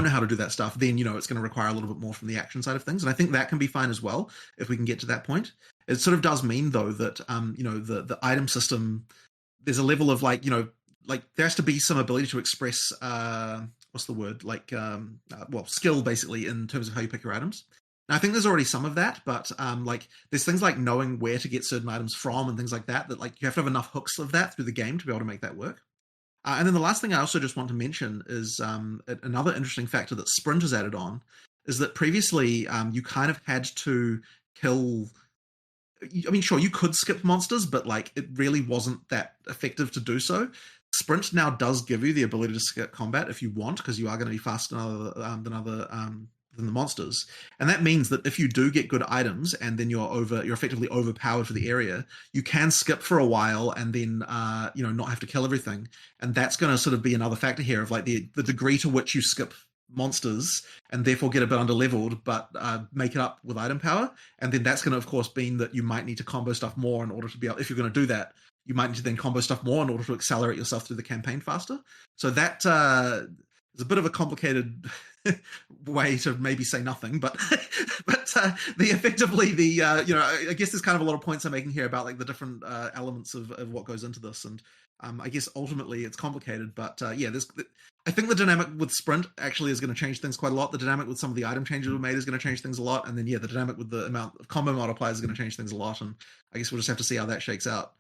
know how to do that stuff, then, you know, it's going to require a little bit more from the action side of things. And I think that can be fine as well if we can get to that point. It sort of does mean though that, you know, the item system, there's a level of like, you know, like there has to be some ability to express, what's the word? Like, well, skill basically in terms of how you pick your items. Now, I think there's already some of that, but like there's things like knowing where to get certain items from and things like that, that like you have to have enough hooks of that through the game to be able to make that work. And then the last thing I also just want to mention is another interesting factor that Sprint has added on is that previously you kind of had to kill. I mean, sure, you could skip monsters, but like it really wasn't that effective to do so. Sprint now does give you the ability to skip combat if you want, because you are going to be faster than the monsters, and that means that if you do get good items and then you're effectively overpowered for the area, you can skip for a while and then you know, not have to kill everything, and that's going to sort of be another factor here of like the degree to which you skip monsters and therefore get a bit underleveled, but make it up with item power, and then that's going to of course mean that you might need to combo stuff more in order to be able, if you're going to do that, you might need to then combo stuff more in order to accelerate yourself through the campaign faster. So that is a bit of a complicated way to maybe say nothing, but effectively you know, I guess there's kind of a lot of points I'm making here about like the different elements of what goes into this, and I guess ultimately it's complicated, but yeah, I think the dynamic with Sprint actually is going to change things quite a lot. The dynamic with some of the item changes we made is going to change things a lot, and then yeah, the dynamic with the amount of combo multipliers is going to change things a lot, and I guess we'll just have to see how that shakes out.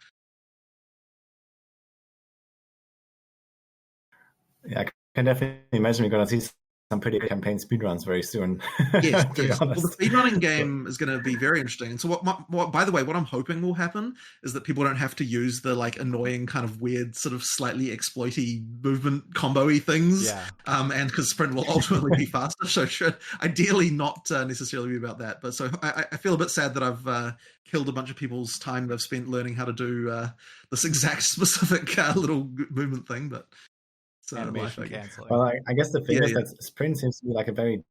Yeah, I can definitely imagine we're going to see some pretty good campaign speedruns very soon. Yes. Well, the speedrunning game is going to be very interesting. And so what, by the way, what I'm hoping will happen is that people don't have to use the like annoying kind of weird sort of slightly exploity movement combo-y things. Yeah. And because Sprint will ultimately be faster, so it should ideally not necessarily be about that. But so I feel a bit sad that I've killed a bunch of people's time they've spent learning how to do this exact specific little movement thing, but animation canceling. Well, I guess the thing is that Sprint seems to be like a very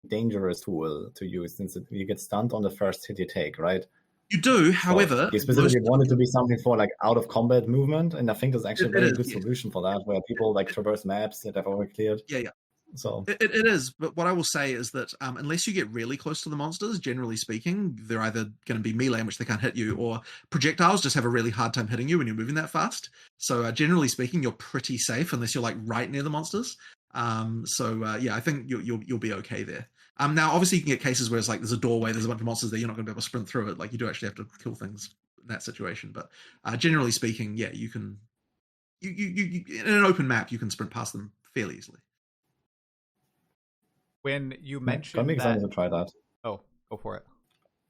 dangerous tool to use, since you get stunned on the first hit you take, right? You do, however, you specifically wanted to be something for like out of combat movement, and I think there's actually a very good solution for that, where people like traverse maps that have already cleared. Yeah. So it is, but what I will say is that unless you get really close to the monsters, generally speaking, they're either going to be melee, in which they can't hit you, or projectiles just have a really hard time hitting you when you're moving that fast. So generally speaking, you're pretty safe unless you're like right near the monsters. Yeah, I think you'll be okay there. Now, obviously, you can get cases where it's like there's a doorway, there's a bunch of monsters there, you're not going to be able to sprint through it. Like you do actually have to kill things in that situation. But generally speaking, yeah, you can. You in an open map, you can sprint past them fairly easily. When you mentioned I'm excited to try that. Oh, go for it.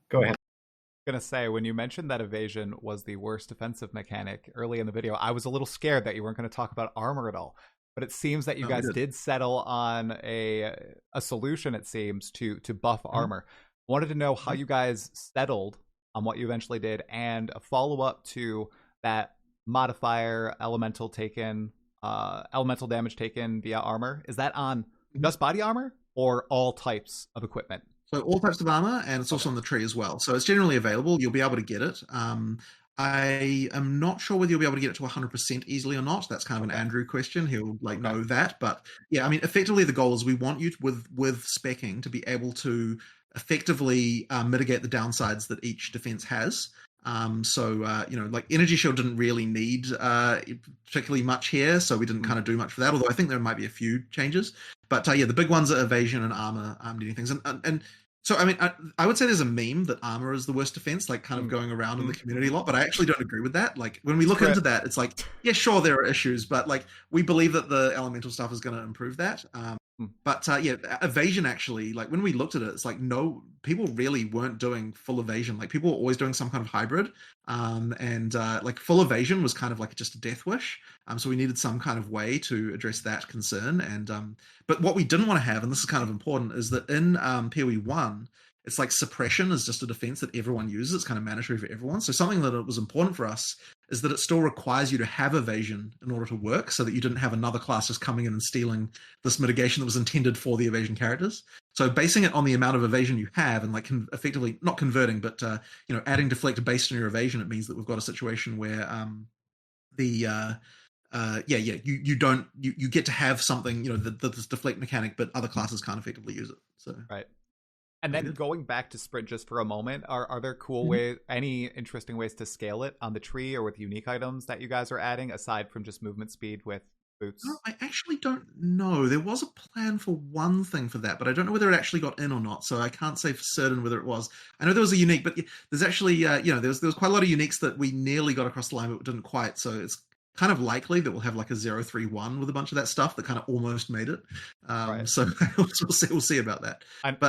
Go ahead. I'm gonna say, when you mentioned that evasion was the worst defensive mechanic early in the video, I was a little scared that you weren't going to talk about armor at all. But it seems that you guys did settle on a solution, it seems, to buff armor. Wanted to know how you guys settled on what you eventually did, and a follow-up to that modifier elemental damage taken via armor. Is that on just body armor or all types of equipment? So all types of armor, and it's also on the tree as well. So it's generally available. You'll be able to get it. I am not sure whether you'll be able to get it to 100% easily or not. That's kind of an Andrew question. He'll know that. But yeah, I mean, effectively the goal is we want you to, with speccing to be able to effectively mitigate the downsides that each defense has. Like Energy Shield didn't really need particularly much here, so we didn't kind of do much for that, although I think there might be a few changes. But yeah, the big ones are evasion and armor needing things. And so, I mean, I would say there's a meme that armor is the worst defense, like kind of going around in the community a lot, but I actually don't agree with that. Like when we look into that, it's like, yeah, sure, there are issues, but like we believe that the elemental stuff is going to improve that. But yeah, evasion actually, like when we looked at it, it's like no, people really weren't doing full evasion. Like people were always doing some kind of hybrid. Like full evasion was kind of like just a death wish. So we needed some kind of way to address that concern. But what we didn't want to have, and this is kind of important, is that in PoE 1, it's like suppression is just a defense that everyone uses. It's kind of mandatory for everyone. So something that it was important for us is that it still requires you to have evasion in order to work, so that you didn't have another class just coming in and stealing this mitigation that was intended for the evasion characters. So basing it on the amount of evasion you have and like effectively not converting, but adding deflect based on your evasion, it means that we've got a situation where you get to have something, this deflect mechanic, but other classes can't effectively use it. So right. And then going back to sprint just for a moment, are there cool ways, any interesting ways to scale it on the tree or with unique items that you guys are adding aside from just movement speed with boots? No, I actually don't know. There was a plan for one thing for that, but I don't know whether it actually got in or not. So I can't say for certain whether it was. I know there was a unique, but there's actually, there was quite a lot of uniques that we nearly got across the line, but didn't quite. So it's kind of likely that we'll have like a 031 with a bunch of that stuff that kind of almost made it. So we'll see about that.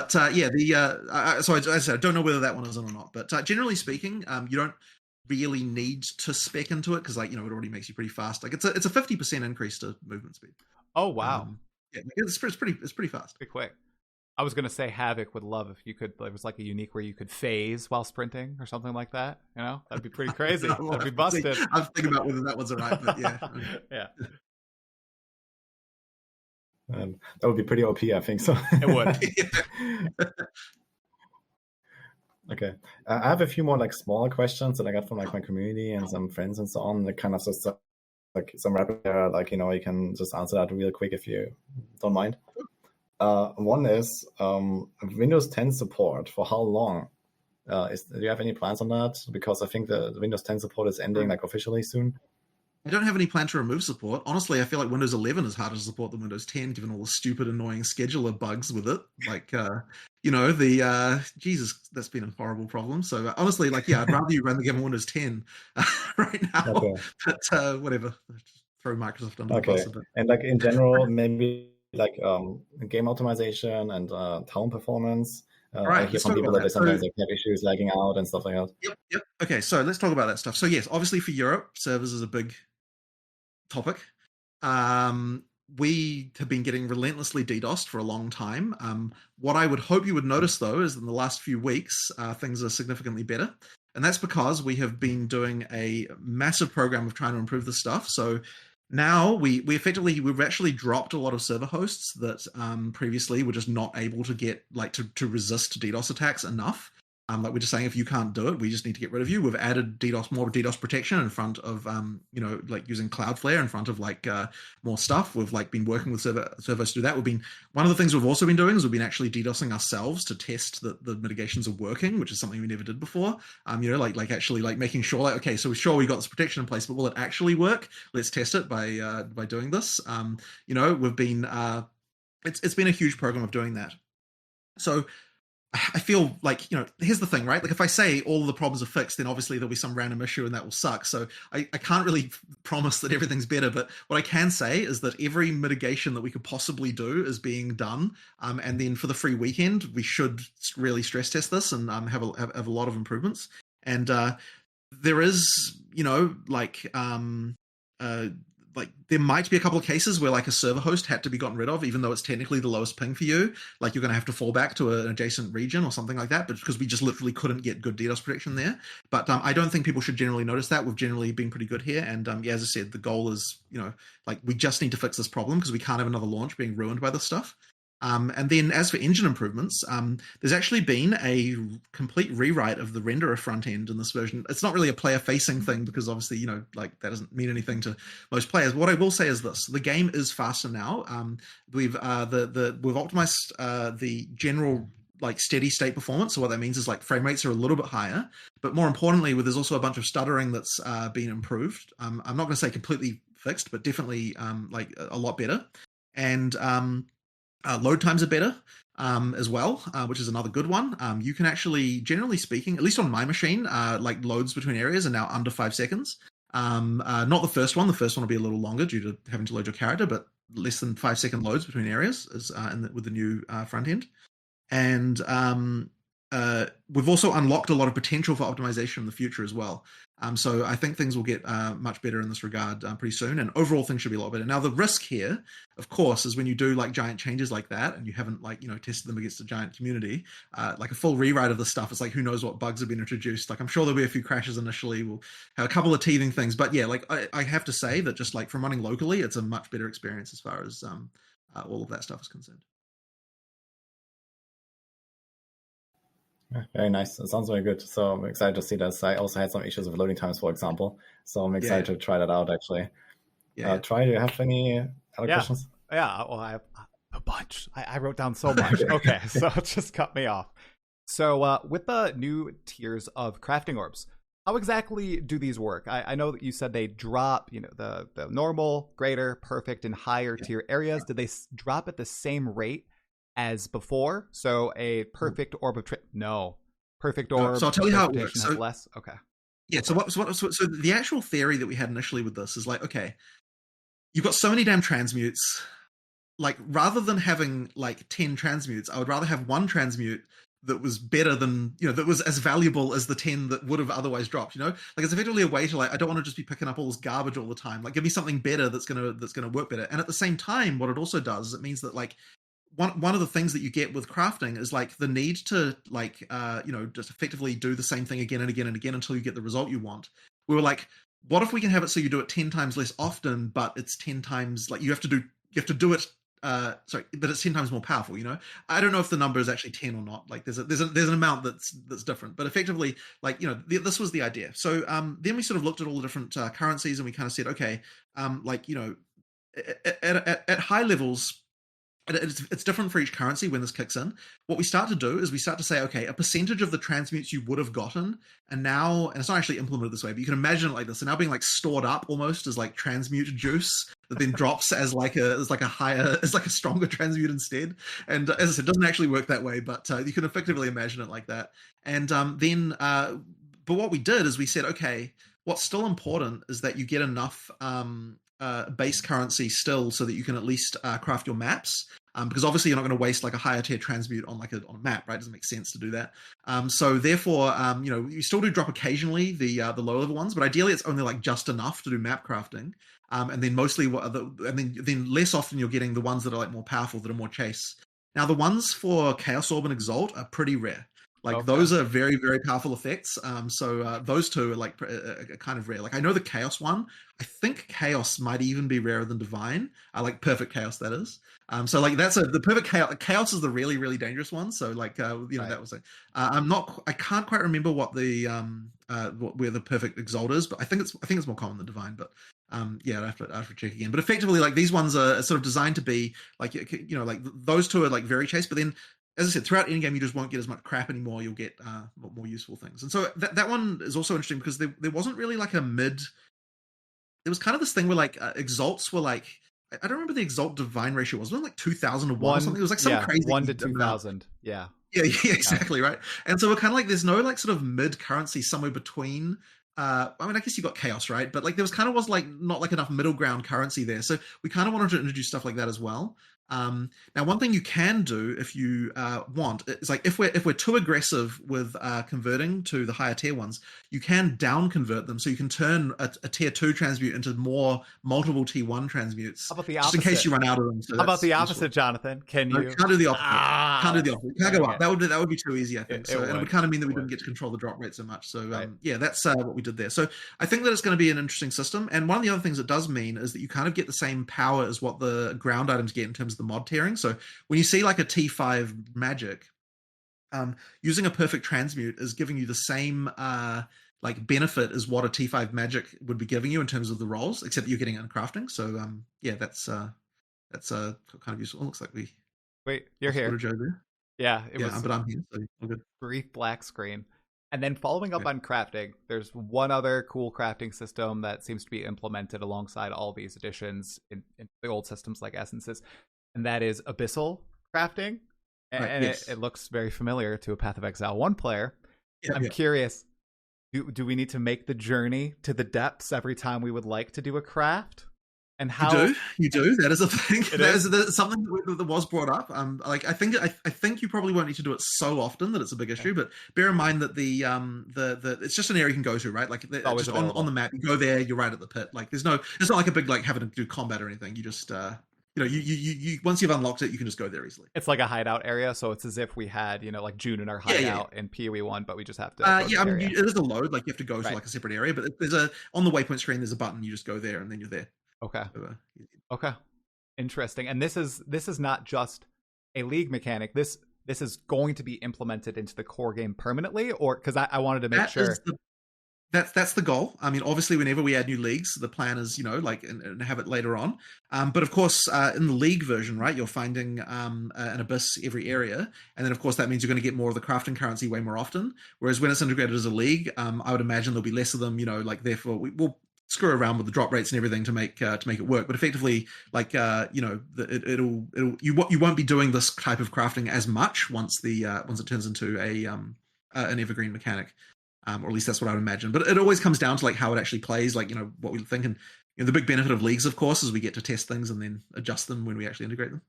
So I said I don't know whether that one is in or not. But generally speaking, you don't really need to spec into it because it already makes you pretty fast. Like it's a 50% increase to movement speed. Oh wow! It's pretty fast. Pretty quick. I was gonna say Havoc would love if you could. It was like a unique where you could phase while sprinting or something like that. That'd be pretty crazy. That'd be busted. I'm thinking about whether that one's alright, but yeah, yeah. That would be pretty OP, I think so. It would. Okay, I have a few more like smaller questions that I got from like my community and some friends and so on. That kind of just like some rapid fire, you can just answer that real quick if you don't mind. One is Windows 10 support. For how long? Do you have any plans on that? Because I think the Windows 10 support is ending officially soon. I don't have any plan to remove support. Honestly, I feel like Windows 11 is harder to support than Windows 10, given all the stupid, annoying scheduler bugs with it. Like, Jesus, that's been a horrible problem. So honestly, I'd rather you run the game on Windows 10 right now. Okay. But whatever, just throw Microsoft under the bus a bit. And in general, maybe game optimization and town performance. Right, I hear from people that they sometimes have issues lagging out and stuff like that. Yep. Okay, so let's talk about that stuff. So yes, obviously for Europe, servers is a big topic. We have been getting relentlessly DDoSed for a long time. What I would hope you would notice, though, is in the last few weeks, things are significantly better. And that's because we have been doing a massive program of trying to improve this stuff. So now we've actually dropped a lot of server hosts that previously were just not able to get to resist DDoS attacks enough. We're just saying, if you can't do it, we just need to get rid of you. We've added more DDoS protection in front of, using Cloudflare in front of more stuff. We've been working with servers to do that. One of the things we've also been doing is we've been actually DDoSing ourselves to test that the mitigations are working, which is something we never did before. Actually making sure okay, so we're sure we got this protection in place, but will it actually work? Let's test it by doing this. We've been, it's been a huge program of doing that. So I feel here's the thing, right? If I say all the problems are fixed, then obviously there'll be some random issue and that will suck. So I can't really promise that everything's better, but what I can say is that every mitigation that we could possibly do is being done. And then for the free weekend, we should really stress test this and have a lot of improvements. And there is, there might be a couple of cases where a server host had to be gotten rid of, even though it's technically the lowest ping for you. You're going to have to fall back to an adjacent region or something like that, but because we just literally couldn't get good DDoS protection there. But I don't think people should generally notice that. We've generally been pretty good here. And as I said, the goal is, we just need to fix this problem because we can't have another launch being ruined by this stuff. And then as for engine improvements, there's actually been a complete rewrite of the renderer front end in this version. It's not really a player facing thing because obviously, you know, like that doesn't mean anything to most players. What I will say is this: the game is faster now. We've optimized the general like steady state performance. So what that means is like frame rates are a little bit higher, but more importantly, there's also a bunch of stuttering that's been improved. I'm not going to say completely fixed, but definitely like a lot better. And load times are better as well, which is another good one. You can actually, generally speaking, at least on my machine, like loads between areas are now under 5 seconds. Not the first one. The first one will be a little longer due to having to load your character, but less than 5 second loads between areas is with the new front end. And we've also unlocked a lot of potential for optimization in the future as well. So I think things will get much better in this regard pretty soon, and overall things should be a lot better. Now the risk here, of course, is when you do like giant changes like that, and you haven't like, you know, tested them against a giant community, like a full rewrite of the stuff. It's like, who knows what bugs have been introduced. Like I'm sure there'll be a few crashes initially. We'll have a couple of teething things, but yeah, like I have to say that just like from running locally, it's a much better experience as far as all of that stuff is concerned. Very nice. It sounds very good. So I'm excited to see this. I also had some issues with loading times, for example. So I'm excited to try that out, actually. Tri, do you have any other questions? Yeah, well, I have a bunch. I wrote down so much. Okay, so just cut me off. So with the new tiers of crafting orbs, how exactly do these work? I know that you said they drop, you know, the normal, greater, perfect, and higher tier areas. Did they drop at the same rate as before? So a perfect orb of perfect orb. So I'll tell you how it works. So less. Okay. Yeah. So so the actual theory that we had initially with this is like, okay, you've got so many damn transmutes. Like rather than having like 10 transmutes, I would rather have one transmute that was better than, you know, that was as valuable as the 10 that would have otherwise dropped, you know? Like it's effectively a way to like, I don't want to just be picking up all this garbage all the time. Like give me something better that's gonna work better. And at the same time, what it also does is it means that like one of the things that you get with crafting is like the need to like you know, just effectively do the same thing again and again and again until you get the result you want. We were like, what if we can have it so you do it 10 times less often, but it's 10 times like you have to do it but it's 10 times more powerful, you know? I don't know if the number is actually 10 or not. Like there's an amount that's different, but effectively, like, you know, this was the idea. So then we sort of looked at all the different currencies and we kind of said, okay, like, you know, at high levels, it's different for each currency when this kicks in. What we start to do is we start to say, okay, a percentage of the transmutes you would have gotten, and it's not actually implemented this way, but you can imagine it like this, and now being like stored up almost as like transmute juice that then drops as like a stronger transmute instead. And as I said, it doesn't actually work that way, but you can effectively imagine it like that. And but what we did is we said, okay, what's still important is that you get enough base currency still so that you can at least craft your maps, because obviously you're not going to waste like a higher tier transmute on a map, right? It doesn't make sense to do that. So therefore, you know, you still do drop occasionally the lower level ones, but ideally it's only like just enough to do map crafting, and then mostly then less often you're getting the ones that are like more powerful, that are more chase. Now the ones for Chaos Orb and Exalt are pretty rare. Like those are very, very powerful effects. So those two are like kind of rare. Like I know the Chaos one, I think Chaos might even be rarer than Divine. I like Perfect Chaos, that is. So like the Perfect Chaos. Chaos is the really, really dangerous one. So like you know, that was I can't quite remember what the where the Perfect Exalt is, but I think it's more common than Divine. But yeah, I have to check again. But effectively, like these ones are sort of designed to be like, you know, like those two are like very chase, but then, as I said, throughout Endgame, you just won't get as much crap anymore. You'll get more useful things. And so that one is also interesting because there wasn't really like a mid. There was kind of this thing where like Exalts were like, I don't remember the Exalt Divine ratio was. It was like 2001 or something. It was like some crazy 1 to 2000. Yeah. Yeah, exactly, right. And so we're kind of like, there's no like sort of mid currency somewhere between. I mean, I guess you got Chaos, right? But like there was like not like enough middle ground currency there. So we kind of wanted to introduce stuff like that as well. Now, one thing you can do if you want is like if we're too aggressive with converting to the higher tier ones, you can down convert them, so you can turn a tier 2 transmute into more multiple tier 1 transmutes. How about the opposite? Just in case you run out of them. So how about the opposite, Jonathan? Can you? No, can't do the opposite. Can't do the opposite. Can't go up. That would be too easy, I think. And it would kind of mean that we didn't get to control the drop rate so much. So yeah, that's what we did there. So I think that it's going to be an interesting system. And one of the other things it does mean is that you kind of get the same power as what the ground items get in terms terms of the mod tiering. So when you see like a T5 magic, using a perfect transmute is giving you the same like benefit as what a T5 magic would be giving you in terms of the rolls, except that you're getting it in crafting. So yeah, that's kind of useful. It looks like we Wait, you're here. There. Yeah, but I'm here, so all good. Brief black screen. And then following up on crafting, there's one other cool crafting system that seems to be implemented alongside all these additions in the old systems like Essences, and that is abyssal crafting. And it looks very familiar to a Path of Exile 1 player. I'm curious, do we need to make the journey to the depths every time we would like to do a craft? And how you do that is a thing. That is something that was brought up. Like I think you probably won't need to do it so often that it's a big issue. But bear in mind that the it's just an area you can go to, right? Like just on the map, you go there, you're right at the pit. Like it's not like a big like having to do combat or anything. You just you once you've unlocked it, you can just go there easily. It's like a hideout area, so it's as if we had like June in our hideout in PoE 1, but we just have to. It is a load. Like you have to go to like a separate area, but there's on the waypoint screen. There's a button. You just go there, and then you're there. Okay. Okay. Interesting. And this is not just a League mechanic. This is going to be implemented into the core game permanently, or because I wanted to make sure. That's the goal. I mean, obviously, whenever we add new leagues, the plan is, like, and have it later on. But of course, in the League version, right, you're finding an abyss every area, and then of course that means you're going to get more of the crafting currency way more often. Whereas when it's integrated as a League, I would imagine there'll be less of them. Like therefore we'll screw around with the drop rates and everything to make it work. But effectively, like you won't be doing this type of crafting as much once it turns into an evergreen mechanic. Or at least that's what I would imagine. But it always comes down to like how it actually plays, like, what we think. And the big benefit of leagues, of course, is we get to test things and then adjust them when we actually integrate them.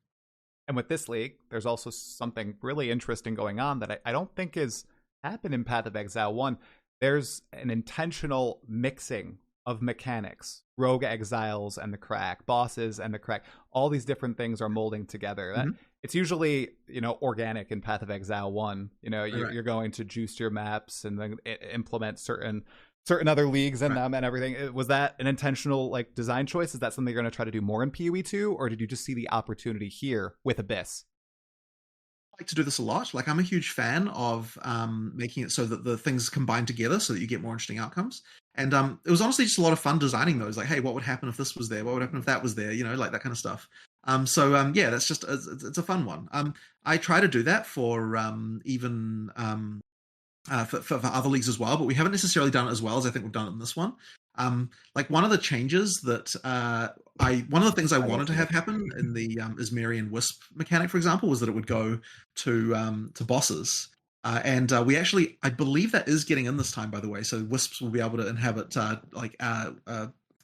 And with this league, there's also something really interesting going on that I don't think has happened in Path of Exile 1. There's an intentional mixing of mechanics, rogue exiles and the crack, bosses and the crack. All these different things are molding together. Mm-hmm. It's usually, organic in Path of Exile 1. You're going to juice your maps and then implement certain other leagues in them and everything. Was that an intentional like design choice? Is that something you're going to try to do more in PoE 2, or did you just see the opportunity here with Abyss? I like to do this a lot. Like I'm a huge fan of making it so that the things combine together so that you get more interesting outcomes. And it was honestly just a lot of fun designing those. Like, hey, what would happen if this was there? What would happen if that was there? Like that kind of stuff. That's just it's a fun one. I try to do that for even for other leagues as well, but we haven't necessarily done it as well as I think we've done it in this one. Like one of the changes that one of the things I wanted to have happen in the Ismeri and Wisp mechanic, for example, was that it would go to bosses. And we actually, I believe that is getting in this time, by the way. So Wisps will be able to inhabit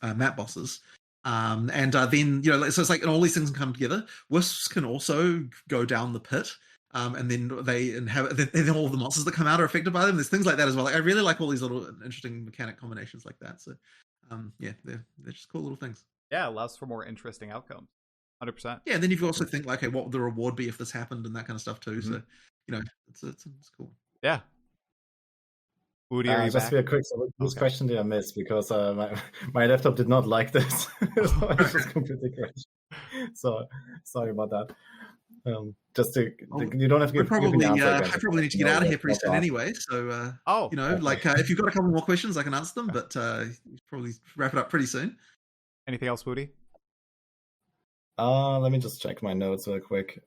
map bosses. Then, so it's like, and all these things can come together. Wisps can also go down the pit. And then they inhabit, then all the monsters that come out are affected by them. There's things like that as well. Like, I really like all these little interesting mechanic combinations like that. So, they're just cool little things. Yeah, allows for more interesting outcomes. 100%. Yeah, and then you can also think like, okay, what would the reward be if this happened and that kind of stuff too. Mm-hmm. So, it's cool. Yeah. Woody, are you just back? Real quick, so this question did I miss because my laptop did not like this. So I just completely crashed. So sorry about that. You don't have to give probably I probably need to get out of here pretty soon anyway. So if you've got a couple more questions, I can answer them. But probably wrap it up pretty soon. Anything else, Woody? Let me just check my notes real quick.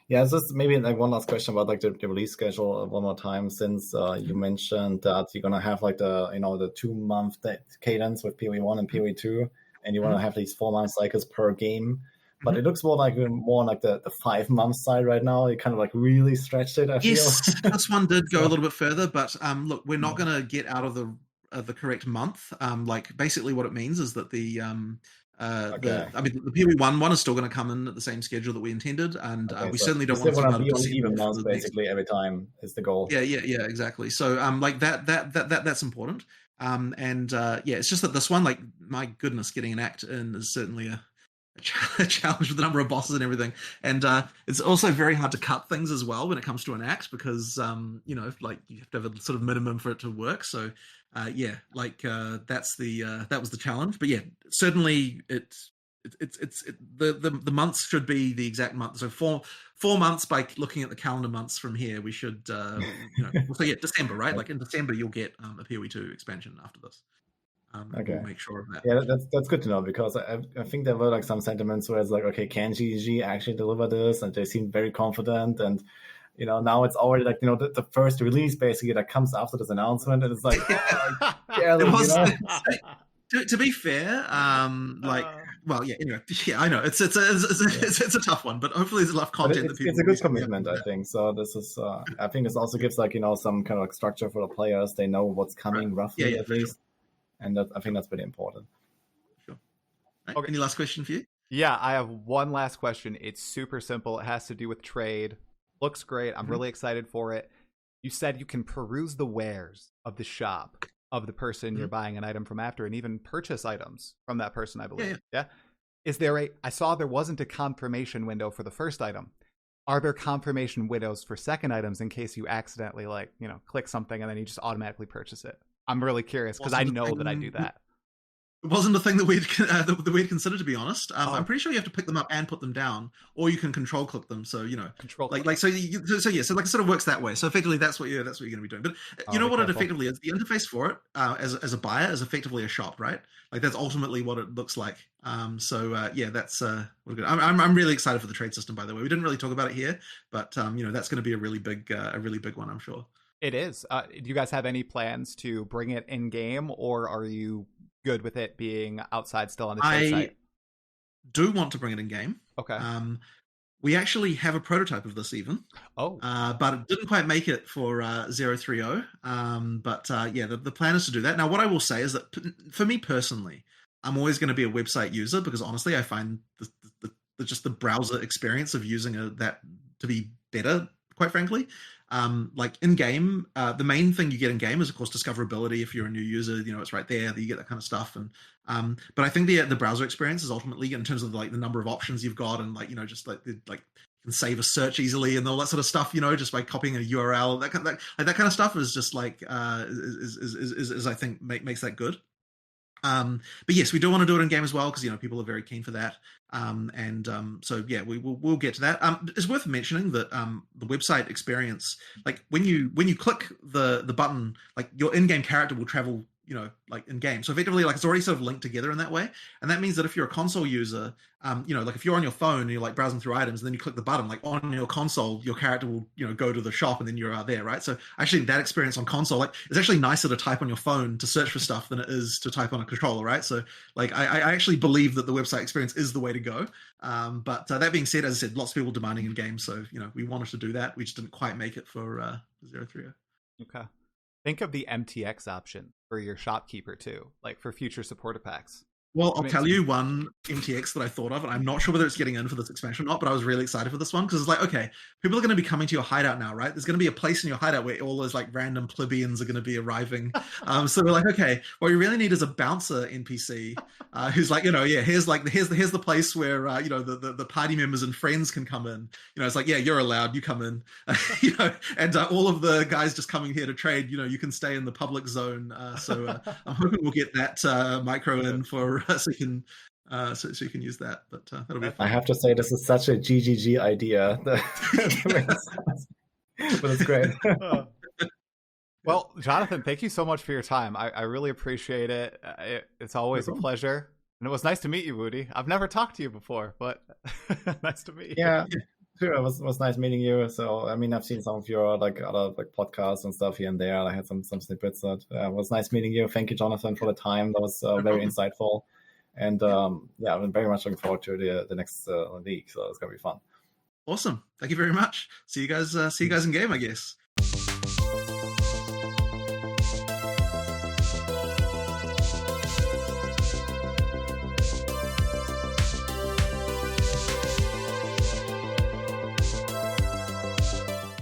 Just maybe like one last question about like the release schedule one more time, since you mentioned that you're gonna have like the the 2-month cadence with PoE 1 and PoE 2, and you want to have these 4-month cycles per game. But it looks more like the 5-month side right now. You kind of like really stretched it. I feel. This one did go a little bit further, but look, we're not going to get out of the correct month. Like basically, what it means is that the PoE 1 is still going to come in at the same schedule that we intended, and we certainly don't want to be on even months basically every time is the goal. Yeah, exactly. So like that's important. It's just that this one, like, my goodness, getting an act in is certainly a challenge with the number of bosses and everything, and it's also very hard to cut things as well when it comes to an act, because like you have to have a sort of minimum for it to work. So that was the challenge. But yeah, certainly it's the months should be the exact month. So 4 months by looking at the calendar months from here, we should so yeah, December, right? Like in December, you'll get a PoE2 expansion after this. Okay. We'll make sure of that. Yeah, that's good to know, because I think there were like some sentiments where it's like, okay, can GG actually deliver this? And they seemed very confident, and now it's already like the first release basically that comes after this announcement, and it's like, it was. To be fair, well, yeah. Anyway, yeah, I know it's a tough one, but hopefully there's enough content that people. It's a good commitment, I think. So this is, I think this also gives like some kind of like structure for the players. They know what's coming roughly at least, and I think that's pretty important. Sure. Right. Okay. Any last question for you? Yeah, I have one last question. It's super simple. It has to do with trade. Looks great. I'm really excited for it. You said you can peruse the wares of the shop of the person you're buying an item from after, and even purchase items from that person, I believe. Yeah. Is there I saw there wasn't a confirmation window for the first item. Are there confirmation windows for second items in case you accidentally click something and then you just automatically purchase it? I'm really curious because I know that I do that. It wasn't a thing that we'd considered, to be honest. I'm pretty sure you have to pick them up and put them down, or you can control click them. So control so it sort of works that way. So effectively, that's what you're going to be doing. But what it effectively is, the interface for it as a buyer is effectively a shop, right? Like that's ultimately what it looks like. That's good. I'm really excited for the trade system. By the way, we didn't really talk about it here, but that's going to be a really big one, I'm sure. It is. Do you guys have any plans to bring it in game, or are you good with it being outside still on the trade site? I do want to bring it in game. Okay. We actually have a prototype of this even. Oh. But it didn't quite make it for 030. The plan is to do that. Now, what I will say is that for me personally, I'm always going to be a website user, because honestly, I find just the browser experience of using that to be better, quite frankly. Like in game, the main thing you get in game is of course discoverability. If you're a new user, it's right there that you get that kind of stuff. And but I think the browser experience is ultimately, in terms of like the number of options you've got, and just like you can save a search easily and all that sort of stuff, just by copying a URL, that kind of stuff is just like is I think makes that good. But yes, we do want to do it in game as well, because people are very keen for that. So yeah, we'll get to that. It's worth mentioning that the website experience, like when you click the button, like your in-game character will travel, like in game. So effectively, like it's already sort of linked together in that way. And that means that if you're a console user, like if you're on your phone and you're like browsing through items, and then you click the button, like on your console, your character will, go to the shop, and then you're there, right? So actually that experience on console, like it's actually nicer to type on your phone to search for stuff than it is to type on a controller, right? So like I actually believe that the website experience is the way to go. But that being said, as I said, lots of people demanding in game. So, we wanted to do that. We just didn't quite make it for 030. Okay. Think of the MTX option for your shopkeeper too, like for future supporter packs. Well, I'll tell you one MTX that I thought of, and I'm not sure whether it's getting in for this expansion or not, but I was really excited for this one, because it's like, okay, people are going to be coming to your hideout now, right? There's going to be a place in your hideout where all those like random plebeians are going to be arriving. So we're like, okay, what we really need is a bouncer NPC who's like, here's the place where the party members and friends can come in. It's like, yeah, you're allowed, you come in, and all of the guys just coming here to trade, you can stay in the public zone. So I'm hoping we'll get that micro in for. So you can use that, but that'll be fun. I have to say, this is such a GGG idea, but it's great. Well, Jonathan, thank you so much for your time. I really appreciate it. It's always a pleasure, and it was nice to meet you, Woody. I've never talked to you before, but nice to meet you. Yeah, sure. It was nice meeting you. So I mean, I've seen some of your like other like podcasts and stuff here and there. I had some snippets. That it was nice meeting you. Thank you, Jonathan, for the time. That was very insightful. And I'm very much looking forward to the next league. So it's gonna be fun. Awesome. Thank you very much. See you guys in game, I guess.